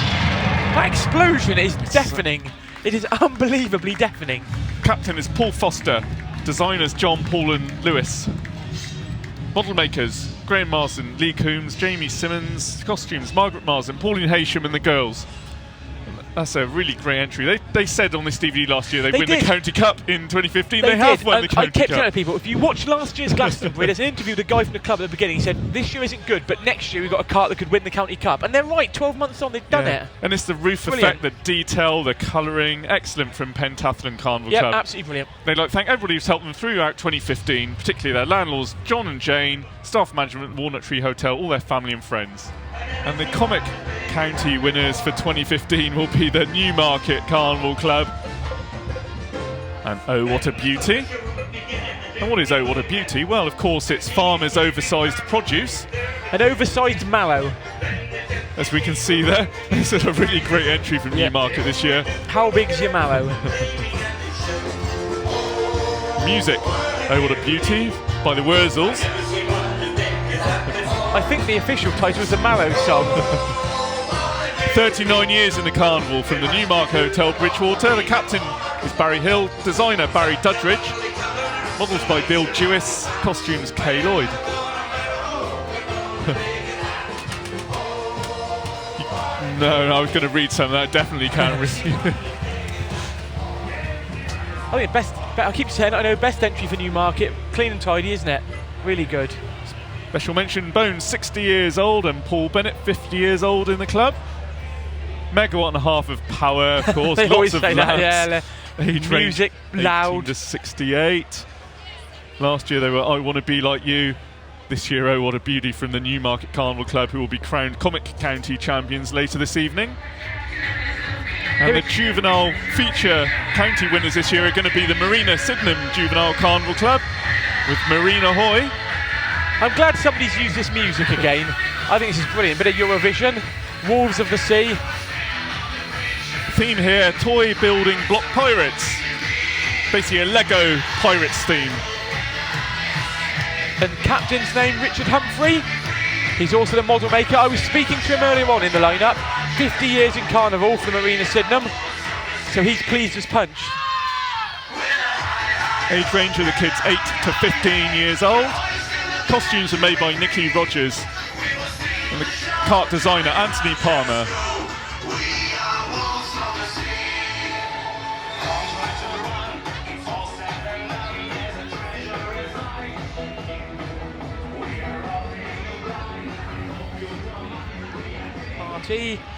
That explosion is deafening. It is unbelievably deafening. Captain is Paul Foster, designers John, Paul and Lewis. Model makers Graham Marsden, Lee Coombs, Jamie Simmons, costumes Margaret Marsden, Pauline Haysham and the girls. That's a really great entry. They said on this DVD last year they'd win the County Cup in 2015. They have won the County Cup. I kept telling people, if you watch last year's Glastonbury, there's an interview with a guy from the club at the beginning. He said, this year isn't good, but next year we've got a cart that could win the County Cup. And they're right, 12 months on, they've done it. And it's the roof effect, the detail, the colouring, excellent from Pentathlon Carnival Club. Yeah, absolutely brilliant. They'd like to thank everybody who's helped them throughout 2015, particularly their landlords, John and Jane, staff management, Walnut Tree Hotel, all their family and friends. And the Comic County winners for 2015 will be the Newmarket Carnival Club. And oh, what a beauty. And what is oh, what a beauty? Well, of course, it's farmers' oversized produce. An oversized mallow. As we can see there, this is a really great entry from Newmarket this year. How big's your mallow? Music, oh, what a beauty, by the Wurzels. I think the official title is the Mallow song. 39 years in the carnival from the Newmarket Hotel, Bridgewater. The captain is Barry Hill, designer Barry Dudridge, models by Bill Jewis, costumes Kay Lloyd. No, I was going to read some of that. Definitely can't read. I think I keep saying, I know, best entry for Newmarket. Clean and tidy, isn't it? Really good. Special mention, Bones, 60 years old, and Paul Bennett, 50 years old in the club. Megawatt and a half of power, of course. They lots always of say lamps. that, Age music, range, loud. 18 to 68. Last year they were I Want to Be Like You. This year, oh, what a beauty from the Newmarket Carnival Club, who will be crowned Comic County champions later this evening. And the juvenile feature county winners this year are going to be the Marina Sydenham Juvenile Carnival Club with Marina Hoy. I'm glad somebody's used this music again. I think this is brilliant. Bit of Eurovision, Wolves of the Sea. Theme here, toy building block pirates. Basically a Lego pirates theme. And captain's name, Richard Humphrey. He's also the model maker. I was speaking to him earlier on in the lineup. 50 years in Carnival for the Marina Sydenham. So he's pleased as punch. Age range of the kids 8 to 15 years old. Costumes are made by Nikki Rogers and the kart designer Anthony Palmer.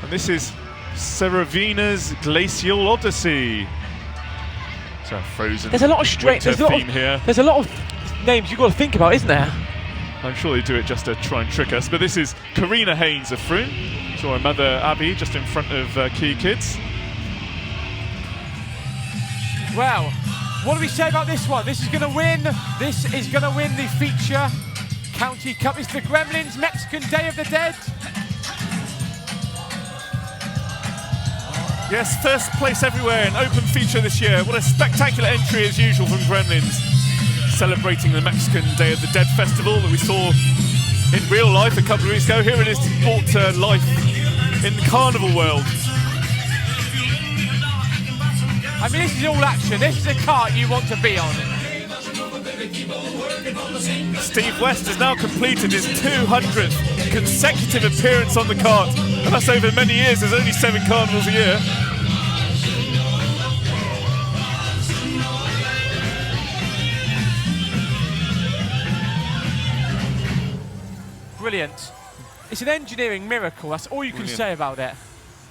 And this is Seravina's Glacial Odyssey. So frozen. There's a lot of theme here. There's a lot of names you've got to think about, isn't there? I'm sure they do it just to try and trick us. But this is Karina Haynes of Froome. Saw her mother Abby just in front of Key Kids. Well, what do we say about this one? This is going to win. This is going to win the feature County Cup. It's the Gremlins Mexican Day of the Dead. Yes, first place everywhere, an open feature this year. What a spectacular entry as usual from Gremlins. Celebrating the Mexican Day of the Dead festival that we saw in real life a couple of weeks ago. Here it is brought to life in the carnival world. I mean, this is all action. This is a cart you want to be on. Steve West has now completed his 200th consecutive appearance on the kart. And that's over many years. There's only 7 carnivals a year. Brilliant. It's an engineering miracle. That's all you can say about it.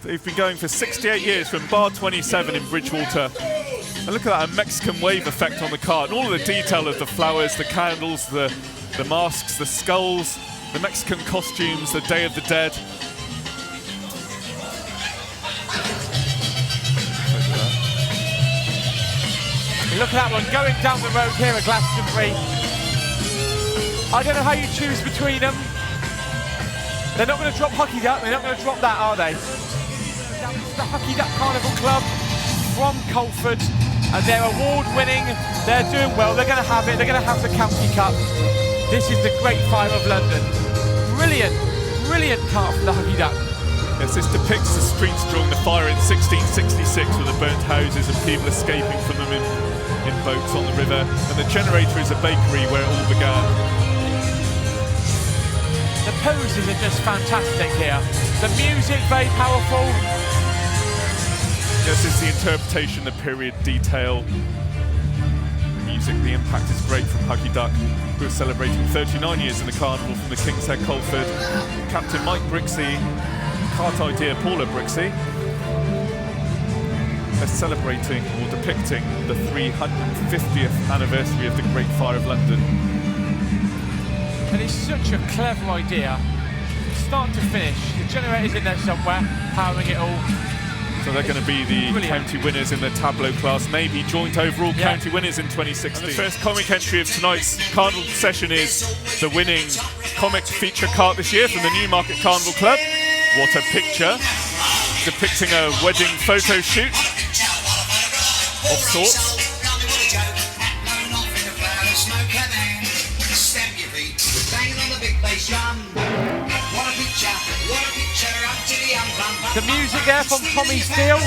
They've been going for 68 years from bar 27 in Bridgewater. And look at that, a Mexican wave effect on the kart. And all of the detail of the flowers, the candles, the masks, the skulls, the Mexican costumes, the Day of the Dead. Look at that one going down the road here at Glastonbury. I don't know how you choose between them. They're not going to drop Hockey Duck, they're not going to drop that, are they? It's the Hockey Duck Carnival Club from Colford, and they're award-winning, they're doing well, they're going to have it, they're going to have the County Cup. This is the Great Fire of London. Brilliant, brilliant kart from the Hockey Duck. Yes, this depicts the streets during the fire in 1666 with the burnt houses and people escaping from them in boats on the river. And the generator is a bakery where it all began. The poses are just fantastic here. The music, very powerful. Yes, it's the interpretation, the period detail. The music, the impact is great from Hockey Duck, who are celebrating 39 years in the carnival from the King's Head Colford. Captain Mike Brixey, kart idea Paula Brixey. They're celebrating or depicting the 350th anniversary of the Great Fire of London. And it's such a clever idea, start to finish. The generator's in there somewhere, powering it all. So they're going to be the county winners in the tableau class, maybe joint overall county winners in 2016. And the first comic entry of tonight's carnival session is the winning comic feature kart this year from the Newmarket Carnival Club. What a picture, depicting a wedding photo shoot of sorts. The music there from Tommy Steele.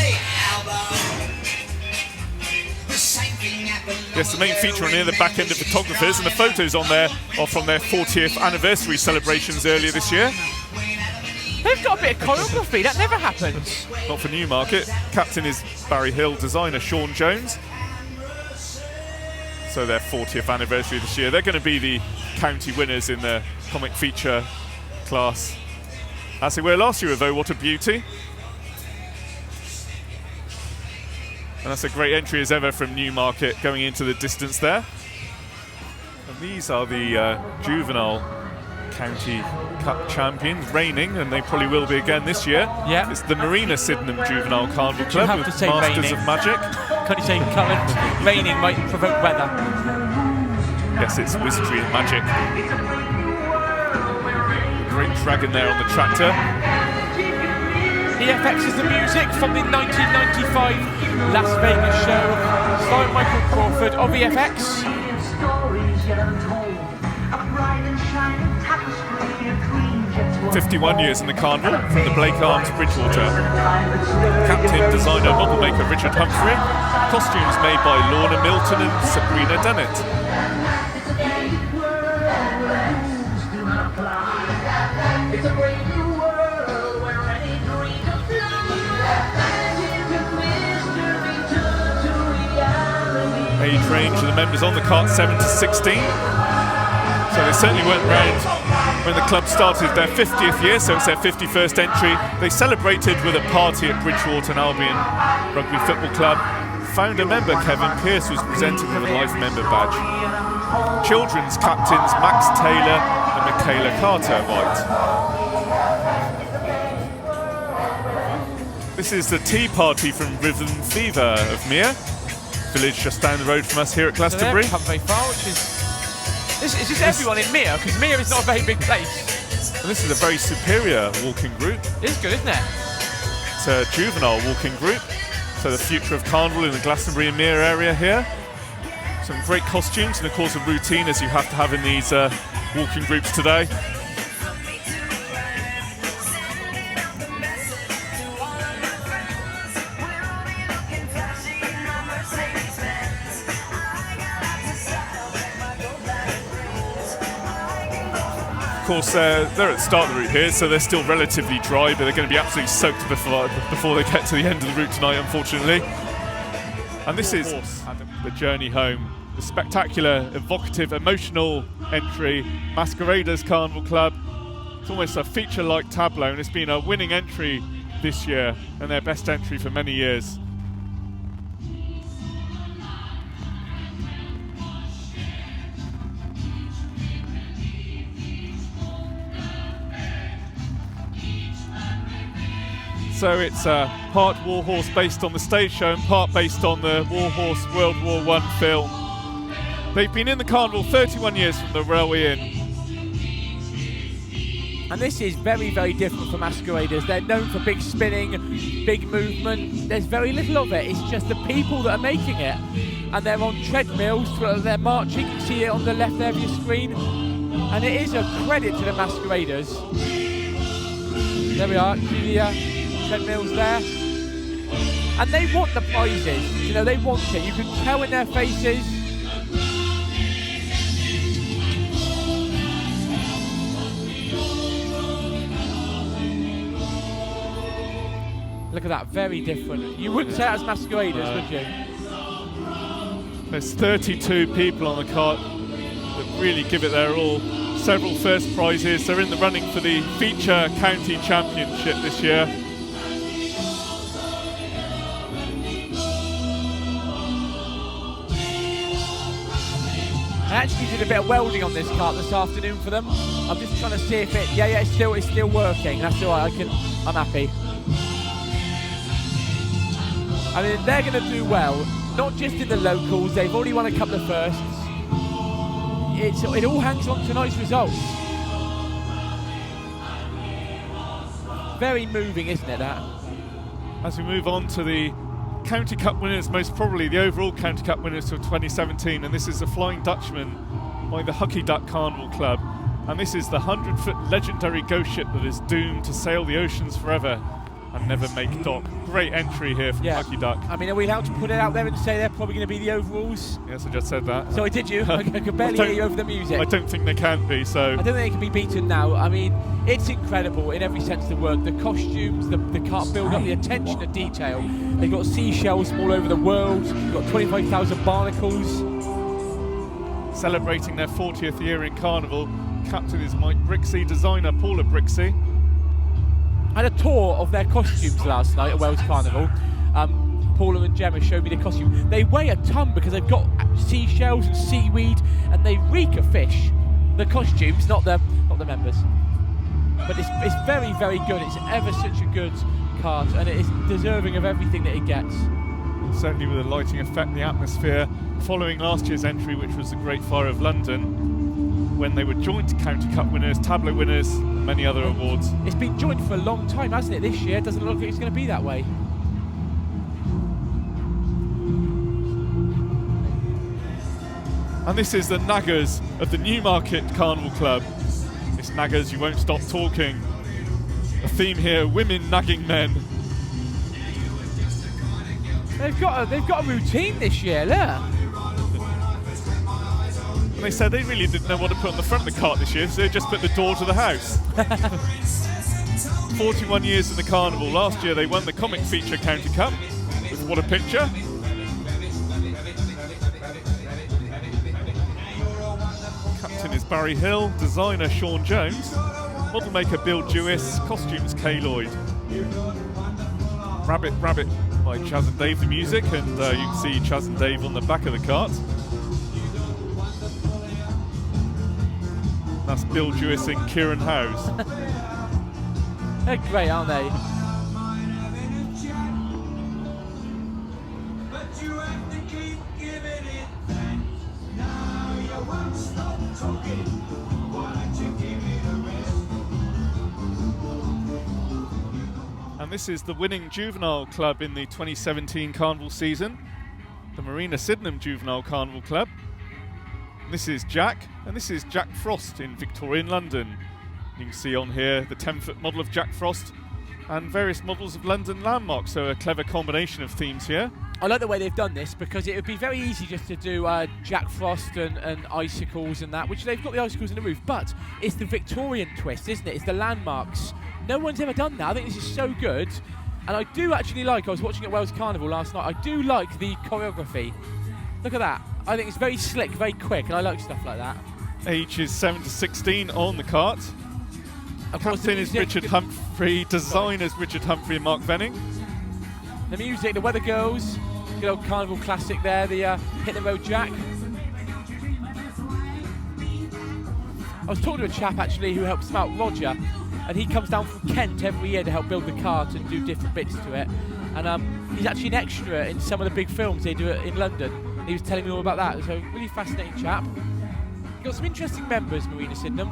Yes, the main feature on here, the back end of photographers, and the photos on there are from their 40th anniversary celebrations earlier this year. They've got a bit of choreography, that never happens. Not for Newmarket. Captain is Barry Hill, designer Sean Jones. So their 40th anniversary this year. They're going to be the county winners in the comic feature class. As they were last year, though, what a beauty. And that's a great entry as ever from Newmarket going into the distance there. And these are the juvenile County Cup champions, reigning, and they probably will be again this year. Yeah. It's the Marina Sydenham Juvenile Carnival You Club have with to say Masters reigning. of Magic. Can't you say current? Raining might provoke weather. Yes, it's wizardry and magic. The great dragon there on the tractor. EFX is the music from the 1995 Las Vegas show, starring Michael Crawford of EFX. 51 years in the carnival from the Blake Arms Bridgewater. Captain, designer, model maker Richard Humphrey. Costumes made by Lorna Milton and Sabrina Dennett. Age range of the members on the cart 7 to 16. So they certainly weren't around when the club started their 50th year, so it's their 51st entry. They celebrated with a party at Bridgewater and Albion Rugby Football Club. Founder member Kevin Pearce was presented with a life member badge. Children's captains Max Taylor and Michaela Carter White. This is the tea party from Rhythm Fever of Mere, village just down the road from us here at Glastonbury. So they haven't come very far, which is... It's just everyone in Mere, because Mere is not a very big place. And this is a very superior walking group. It is good, isn't it? It's a juvenile walking group. So the future of carnival in the Glastonbury and Mere area here. Some great costumes and of course a routine as you have to have in these walking groups today. Of course, they're at the start of the route here, so they're still relatively dry, but they're going to be absolutely soaked before they get to the end of the route tonight, unfortunately. And this is the journey home, the spectacular, evocative, emotional entry, Masqueraders Carnival Club. It's almost a feature-like tableau, and it's been a winning entry this year, and their best entry for many years. So it's part Warhorse based on the stage show and part based on the Warhorse World War I film. They've been in the carnival 31 years from the Railway Inn. And this is very, very different from Masqueraders. They're known for big spinning, big movement. There's very little of it. It's just the people that are making it. And they're on treadmills, they're marching. You can see it on the left there of your screen. And it is a credit to the Masqueraders. There we are, see the treadmills there. And they want the prizes. You know, they want it. You can tell in their faces. Look at that, very different. You wouldn't say that as Masqueraders, would you? There's 32 people on the cart that really give it their all. Several first prizes. They're in the running for the feature county championship this year. I actually did a bit of welding on this cart this afternoon for them. I'm just trying to see if it, yeah, it's still working. That's all right, I'm happy. I mean, they're going to do well, not just in the locals. They've already won a couple of firsts. It all hangs on tonight's results. Very moving, isn't it, that? As we move on to the County Cup winners, most probably the overall County Cup winners of 2017, and this is the Flying Dutchman by the Hucky Duck Carnival Club. And this is the 100-foot legendary ghost ship that is doomed to sail the oceans forever and never make dock. Great entry here from Hucky Duck. I mean, are we allowed to put it out there and say they're probably going to be the overalls? Yes, I just said that. Sorry, did you? I could barely hear you over the music. I don't think they can be, so... I don't think they can be beaten now. I mean, it's incredible in every sense of the word. The costumes, the cart build-up, the attention to detail. They've got seashells from all over the world. They've got 25,000 barnacles. Celebrating their 40th year in Carnival, captain is Mike Brixey, designer Paula Brixey. I had a tour of their costumes last night at Wales Carnival. Paula and Gemma showed me the costume. They weigh a ton because they've got seashells and seaweed and they reek of fish. the costumes, not the members. But it's very, very good. It's ever such a good cart, and it is deserving of everything that it gets. Certainly with the lighting effect, the atmosphere, following last year's entry, which was the Great Fire of London, when they were joint County Cup winners, tableau winners, and many other awards. It's been joint for a long time, hasn't it? This year, it doesn't look like it's going to be that way. And this is the Naggers of the Newmarket Carnival Club. It's Naggers, you won't stop talking. A theme here, women nagging men. They've got a routine this year, look. And they said they really didn't know what to put on the front of the cart this year, so they just put the door to the house. 41 years in the carnival. Last year they won the Comic Feature County Cup with What a Picture. Captain is Barry Hill, designer Sean Jones, model maker Bill Jewis, costumes Kay Lloyd. Rabbit Rabbit by Chaz and Dave, the music, and you can see Chaz and Dave on the back of the cart. That's Bill Jewis and Kieran Howes. They're great, aren't they? And this is the winning juvenile club in the 2017 carnival season, the Marina Sydenham Juvenile Carnival Club. And this is Jack, and this is Jack Frost in Victorian London. You can see on here the 10-foot model of Jack Frost and various models of London landmarks, so a clever combination of themes here. I like the way they've done this because it would be very easy just to do Jack Frost and icicles and that, which they've got the icicles in the roof, but it's the Victorian twist, isn't it? It's the landmarks. No one's ever done that. I think this is so good. And I do actually like, I was watching at Wales Carnival last night, I do like the choreography. Look at that. I think it's very slick, very quick, and I like stuff like that. Age is 7 to 16 on the cart. Captain is Richard Humphrey, design is Richard Humphrey and Mark Venning. The music, the Weather Girls, good old carnival classic there, the Hit the Road Jack. I was talking to a chap actually who helps him out, Roger, and he comes down from Kent every year to help build the cart and do different bits to it. And he's actually an extra in some of the big films they do in London. He was telling me all about that, so really fascinating chap. You've got some interesting members, Marina Sydenham.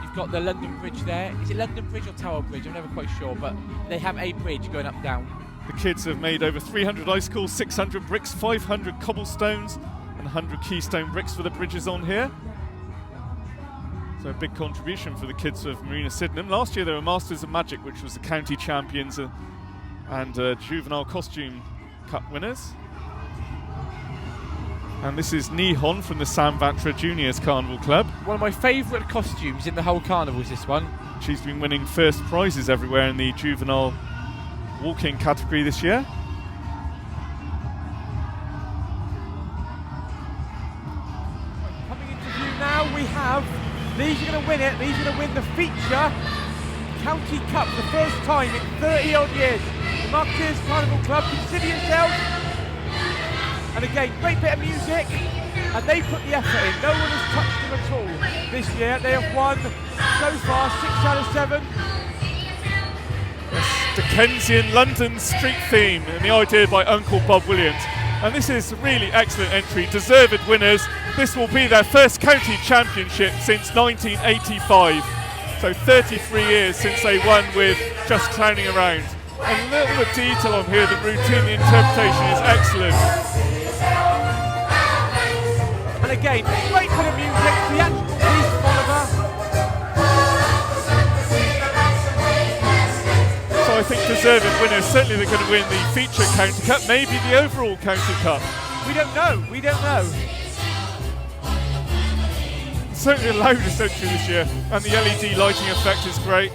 You've got the London Bridge there. Is it London Bridge or Tower Bridge? I'm never quite sure, but they have a bridge going up and down. The kids have made over 300 icicles, 600 bricks, 500 cobblestones, and 100 keystone bricks for the bridges on here. So a big contribution for the kids of Marina Sydenham. Last year they were Masters of Magic, which was the county champions and juvenile costume cup winners. And this is Nihon from the Sam Vatra Juniors Carnival Club. One of my favourite costumes in the whole carnival is this one. She's been winning first prizes everywhere in the juvenile walking category this year. Coming into view now, we have, these are going to win it, these are going to win the feature County Cup for the first time in 30 odd years. The Marqueteers Carnival Club, consider yourself. And again, great bit of music, and they put the effort in. No one has touched them at all this year. They have won so far 6 out of 7. Dickensian London street theme, and the idea by Uncle Bob Williams. And this is a really excellent entry, deserved winners. This will be their first county championship since 1985. So 33 years since they won with Just Clowning Around. And a little bit of detail on here, the routine, the interpretation is excellent. And again, great bit of music, the actual piece of Oliver. So I think deserved winners, certainly they're going to win the feature county cup, maybe the overall county cup. We don't know. Certainly the loudest entry this year, and the LED lighting effect is great.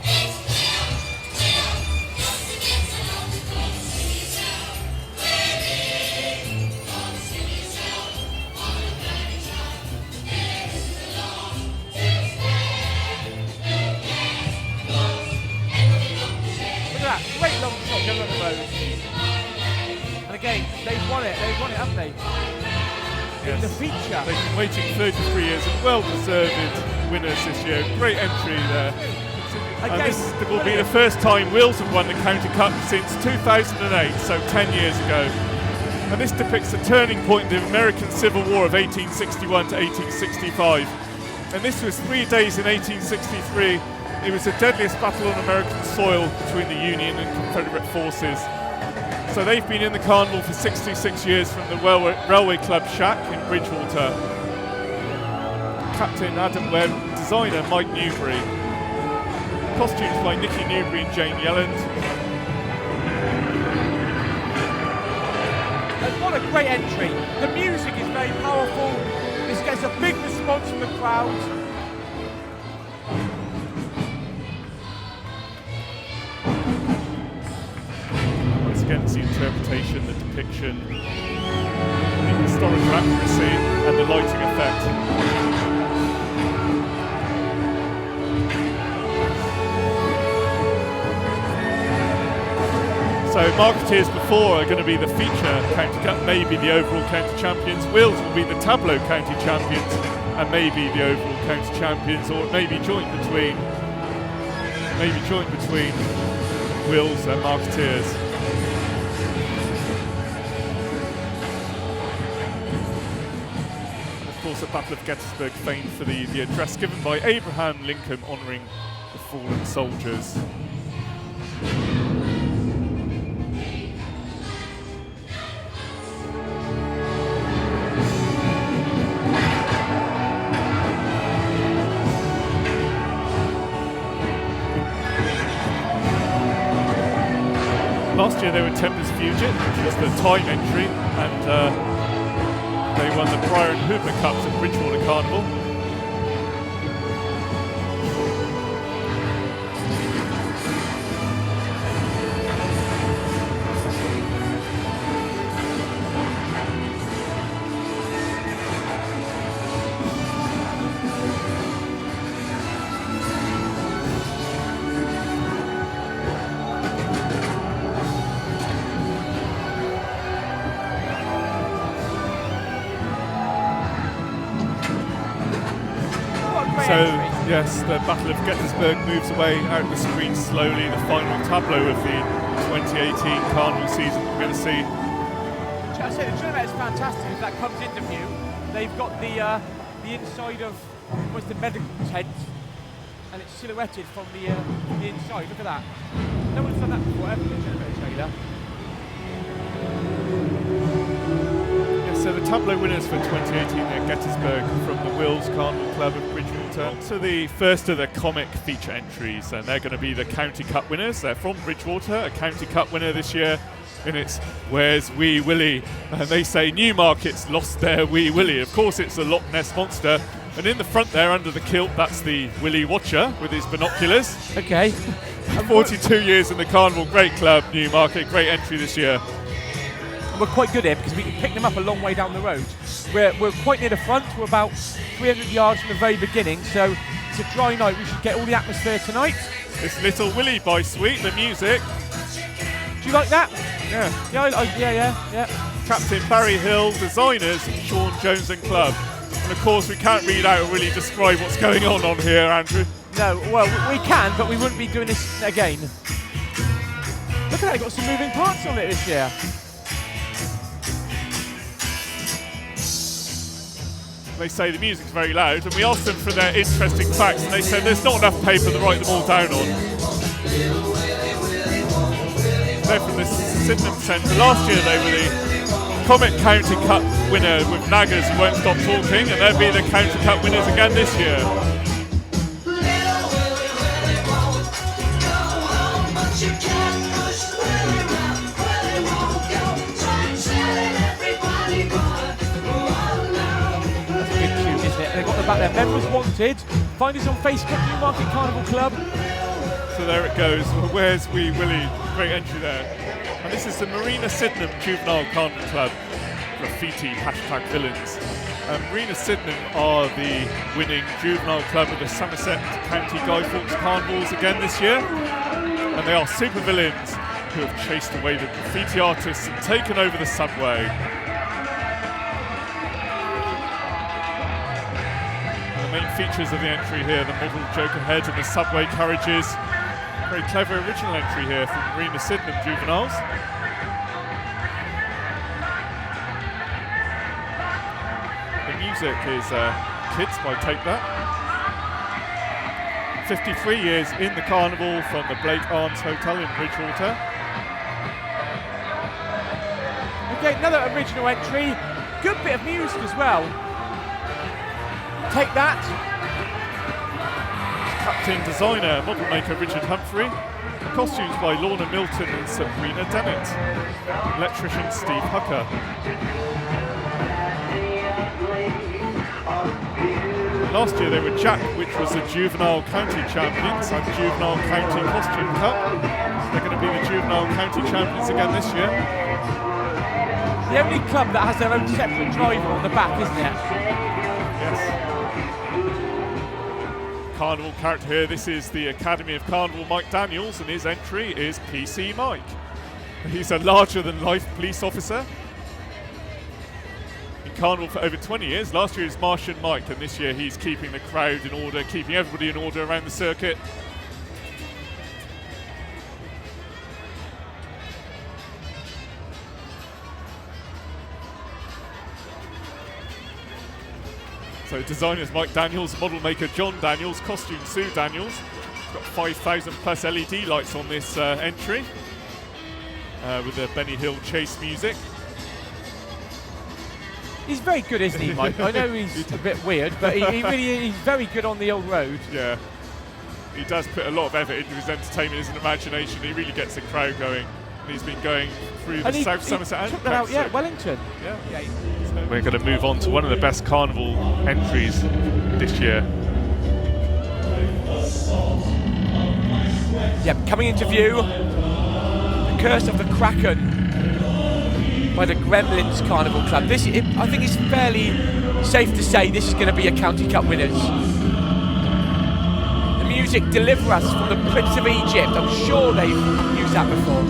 Great long shot going on the road. And again, they've won it, haven't they? in the feature. They've been waiting 33 years and well-deserved winners this year. Great entry there. And this will be the first time Wills have won the County Cup since 2008, so 10 years ago. And this depicts a turning point in the American Civil War of 1861 to 1865. And this was 3 days in 1863. It was the deadliest battle on American soil between the Union and Confederate forces. So they've been in the carnival for 66 years from the Railway Club Shack in Bridgewater. Captain Adam Webb, designer Mike Newbury. Costumes by Nikki Newbury and Jane Yelland. And what a great entry. The music is very powerful. This gets a big response from the crowd. Once again, it's the interpretation, the depiction, the historical accuracy and the lighting effect. So Marketeers before are going to be the feature County Cup, maybe the overall county champions. Wills will be the tableau county champions and maybe the overall county champions, or maybe joint between Wills and Marketeers. And of course, the Battle of Gettysburg famed for the address given by Abraham Lincoln honouring the fallen soldiers. Last year they were Tempest Fugit, which was the time entry, and they won the Prior and Hooper Cups at Bridgewater Carnival. So, yes, the Battle of Gettysburg moves away out the screen slowly. The final tableau of the 2018 Carnival season we're going to see. I say the tournament is fantastic. As that comes into view, they've got the inside of almost the medical tent, and it's silhouetted from the inside. Look at that. No one's done that before ever in the tournament trailer. So the tableau winners for 2018 are Gettysburg from the Wills Carnival Club of Bridgewater. So the first of the comic feature entries, and they're going to be the County Cup winners. They're from Bridgewater, a County Cup winner this year, and it's Where's Wee Willie? And they say Newmarket's lost their Wee Willie. Of course it's the Loch Ness Monster, and in the front there under the kilt that's the Willie Watcher with his binoculars. Okay. 42 years in the Carnival, great club, Newmarket, great entry this year. We're quite good here because we can pick them up a long way down the road. We're quite near the front. We're about 300 yards from the very beginning, so it's a dry night. We should get all the atmosphere tonight. It's Little Willie by Sweet, the music. Do you like that? Yeah. Yeah. Captain Barry Hill, designers Sean Jones and Club. And of course we can't read out or really describe what's going on here, Andrew. No, well we can, but we wouldn't be doing this again. Look at that, they've got some moving parts on it this year. They say the music's very loud, and we asked them for their interesting facts, and they said there's not enough paper to write them all down on. They're from the Sydenham Centre. Last year they were the Comic County Cup winner with Naggers Who Won't Stop Talking, and they'll be the County Cup winners again this year. They've got the back there. Members wanted. Find us on Facebook, Newmarket Carnival Club. So there it goes. Where's Wee Willie? Great entry there. And this is the Marina Sydenham Juvenile Carnival Club. Graffiti #villains. Marina Sydenham are the winning juvenile club of the Somerset County Guy Fawkes Carnivals again this year. And they are super villains who have chased away the graffiti artists and taken over the subway. main features of the entry here, the model Joker head and the subway carriages. Very clever original entry here from Marina Sydenham Juveniles. The music is Kids by Take That. 53 years in the carnival from the Blake Arms Hotel in Bridgewater. Okay, another original entry. Good bit of music as well. Take That. Captain designer, model maker Richard Humphrey. Costumes by Lorna Milton and Sabrina Dennett. Electrician Steve Hucker. Last year they were Jack, which was the Juvenile County Champions, and Juvenile County Costume Cup. They're going to be the Juvenile County Champions again this year. The only club that has their own separate driver on the back, isn't it? Yes. Carnival character here, this is the Academy of Carnival Mike Daniels, and his entry is PC Mike. He's a larger-than-life police officer. In Carnival for over 20 years. Last year was Martian Mike, and this year he's keeping the crowd in order, keeping everybody in order around the circuit. So designers Mike Daniels, model maker John Daniels, costume Sue Daniels. Got 5,000 plus LED lights on this entry with the Benny Hill chase music. He's very good, isn't he, Mike? I know he's a bit weird, but he's very good on the old road. Yeah, he does put a lot of effort into his entertainment, his imagination. He really gets the crowd going. And he's been going through the South Somerset and took that out, yeah, Wellington. Yeah. We're going to move on to one of the best carnival entries this year. Yep, coming into view, The Curse of the Kraken by the Gremlins Carnival Club. This, I think it's fairly safe to say this is going to be a County Cup winners. The music Deliver Us from the Prince of Egypt. I'm sure they've used that before.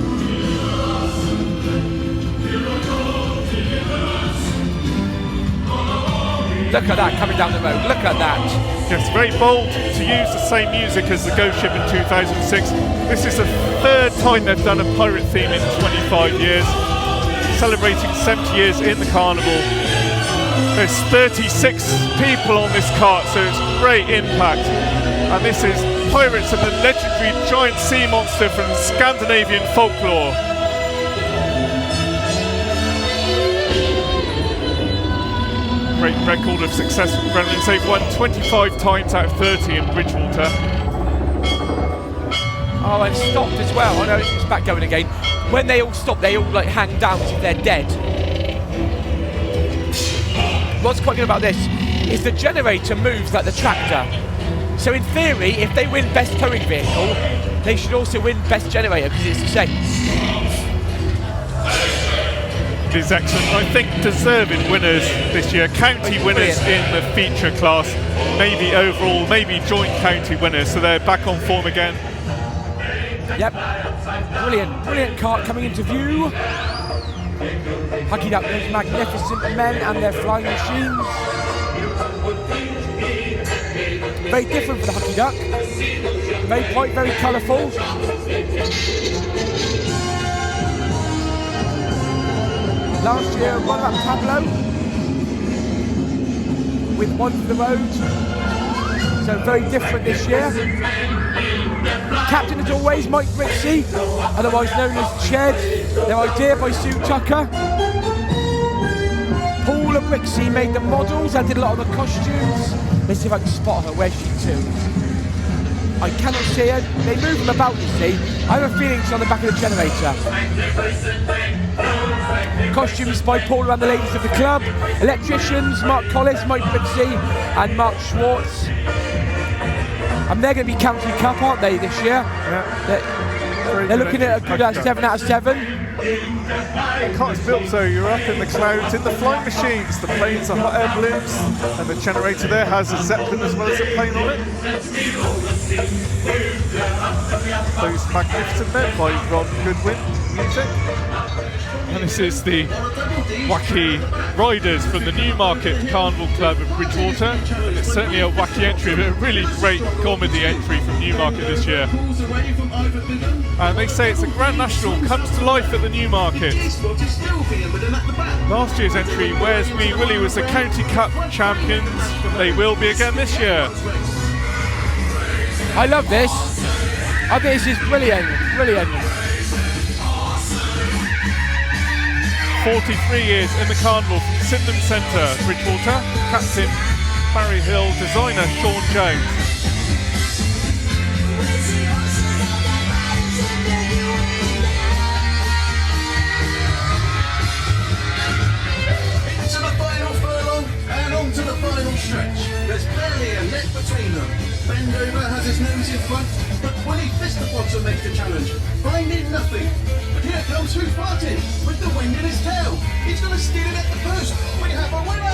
Look at that coming down the road, look at that. Yes, very bold to use the same music as the Ghost Ship in 2006. This is the third time they've done a pirate theme in 25 years. Celebrating 70 years in the carnival. There's 36 people on this cart, so it's great impact. And this is Pirates and the legendary giant sea monster from Scandinavian folklore. Great record of success from Gremlins. They've won 25 times out of 30 in Bridgewater. Oh, and stopped as well. I know it's back going again. When they all stop, they all like hang down as if they're dead. What's quite good about this is the generator moves like the tractor. So in theory, if they win best towing vehicle, they should also win best generator because it's the same. It is excellent. I think deserving winners this year, county winners in the feature class, maybe overall, maybe joint county winners, so they're back on form again. Yep, brilliant cart coming into view. Hugging up those magnificent men and their flying machines. Very different for the Hucky Duck. Very bright, very colourful. Last year, run-up tableau with one for the road. So very different this year. Captain, as always, Mike Brixey, otherwise known as Ched. Their idea by Sue Tucker. Paula Brixey made the models and did a lot of the costumes. Let's see if I can spot her. Where's she to? I cannot see her. They move them about, you see. I have a feeling she's on the back of the generator. Costumes by Paula and the ladies of the club. Electricians, Mark Collis, Mike Brixey and Mark Schwartz. And they're going to be County Cup, aren't they, this year? Yeah. They're looking at a good 7 out of 7. The cart's built so you're up in the clouds in the flying machines. The planes are hot air balloons, and the generator there has a Zeppelin as well as a plane on it. Those magnificent men by Ron Goodwin music. And this is the wacky riders from the Newmarket Carnival Club of Bridgewater. It's certainly a wacky entry, but a really great comedy entry from Newmarket this year. And they say it's a Grand National, comes to life at the Newmarket. Last year's entry, Where's Wee Willie, was the County Cup champions. They will be again this year. I love this. I think this is brilliant, brilliant. 43 years in the carnival from Sydenham Centre, Bridgewater. Captain Barry Hill, designer Sean Jones. To the final furlong and on to the final stretch. There's barely a net between them. Bendover has his nose in front, but Willie Fisterpotter make the challenge, finding nothing. But here comes Who Farted with the wind in his tail. He's going to steal it at the post. We have a winner!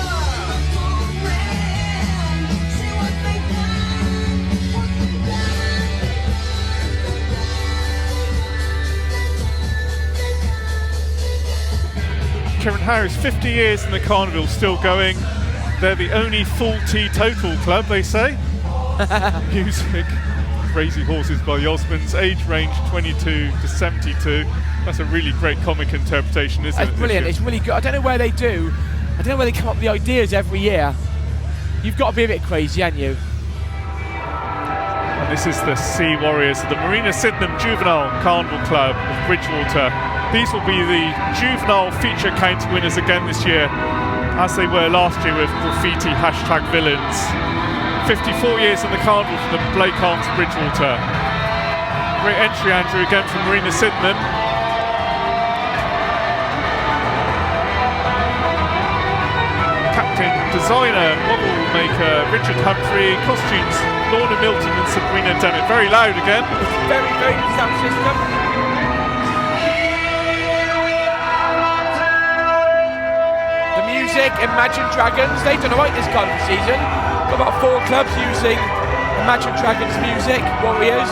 Karen Harris, 50 years in the carnival, still going. They're the only full teetotal club, they say. Music, Crazy Horses by the Osmonds, age range 22 to 72. That's a really great comic interpretation, isn't it? It's brilliant, it's really good. I don't know where they come up with the ideas every year. You've got to be a bit crazy, haven't you? And this is the Sea Warriors of the Marina Sydenham Juvenile Carnival Club of Bridgewater. These will be the juvenile feature county winners again this year, as they were last year with graffiti #villains. 54 years in the carnival for the Blake Arms Bridgewater. Great entry, Andrew, again from Marina Sydenham. Captain, designer, model maker Richard Humphrey, costumes Lorna Milton and Sabrina Dennett. Very loud again. It's very, very good sound system. The music, Imagine Dragons, they've done alright this carnival season. Got about 4 clubs using Imagine Dragons music, Warriors.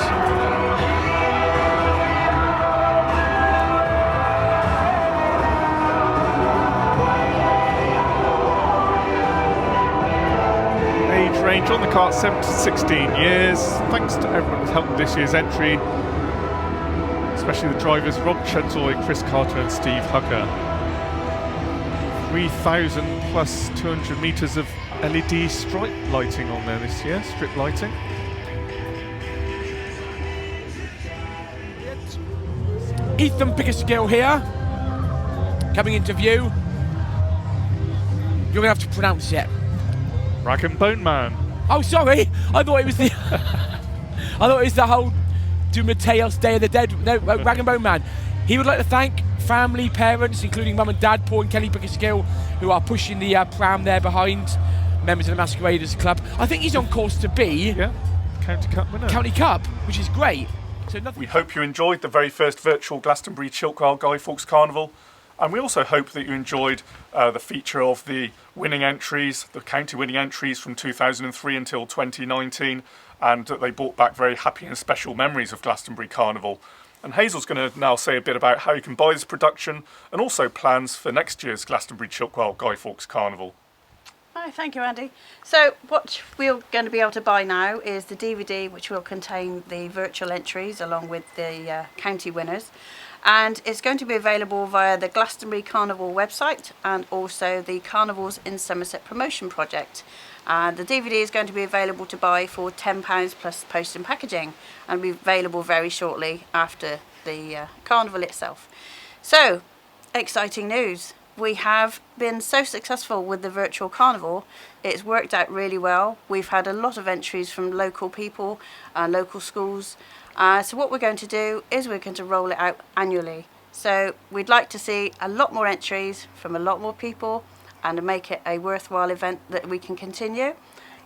Age range on the cart 7 to 16 years. Thanks to everyone who's helped this year's entry, especially the drivers Rob Chedzoy, Chris Carter and Steve Hugger. 3,000 plus 200 metres of LED stripe lighting on there this year, strip lighting. Ethan Pickersgill here, coming into view. You're going to have to pronounce it. Rag and Bone Man. Oh, sorry. I thought it was the. I thought it was the whole Do Mateos Day of the Dead. No, Rag and Bone Man. He would like to thank family, parents, including Mum and Dad, Paul and Kelly Pickersgill, who are pushing the pram there behind. Members of the Masqueraders Club. I think he's on course to be County Cup winner. County Cup, which is great. So we hope you enjoyed the very first virtual Glastonbury Chilkwell Guy Fawkes Carnival, and we also hope that you enjoyed the feature of the winning entries, the county winning entries from 2003 until 2019, and that they brought back very happy and special memories of Glastonbury Carnival. And Hazel's going to now say a bit about how you can buy this production and also plans for next year's Glastonbury Chilkwell Guy Fawkes Carnival. Hi, thank you, Andy. So what we're going to be able to buy now is the DVD, which will contain the virtual entries along with the county winners. And it's going to be available via the Glastonbury Carnival website and also the Carnivals in Somerset promotion project. The DVD is going to be available to buy for £10 plus post and packaging and be available very shortly after the carnival itself. So, exciting news. We have been so successful with the virtual carnival. It's worked out really well. We've had a lot of entries from local people, local schools. So what we're going to do is we're going to roll it out annually. So we'd like to see a lot more entries from a lot more people and to make it a worthwhile event that we can continue.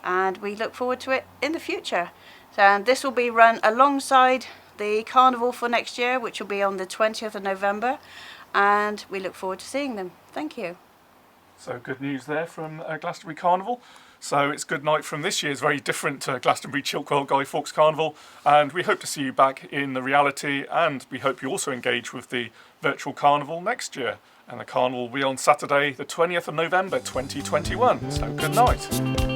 And we look forward to it in the future. So this will be run alongside the carnival for next year, which will be on the 20th of November. and we look forward to seeing them. Thank you. So good news there from Glastonbury Carnival. So it's good night from this year's very different Glastonbury Chilkwell Guy Fawkes Carnival, and we hope to see you back in the reality, and we hope you also engage with the virtual carnival next year. And the carnival will be on Saturday the 20th of November 2021. So good night.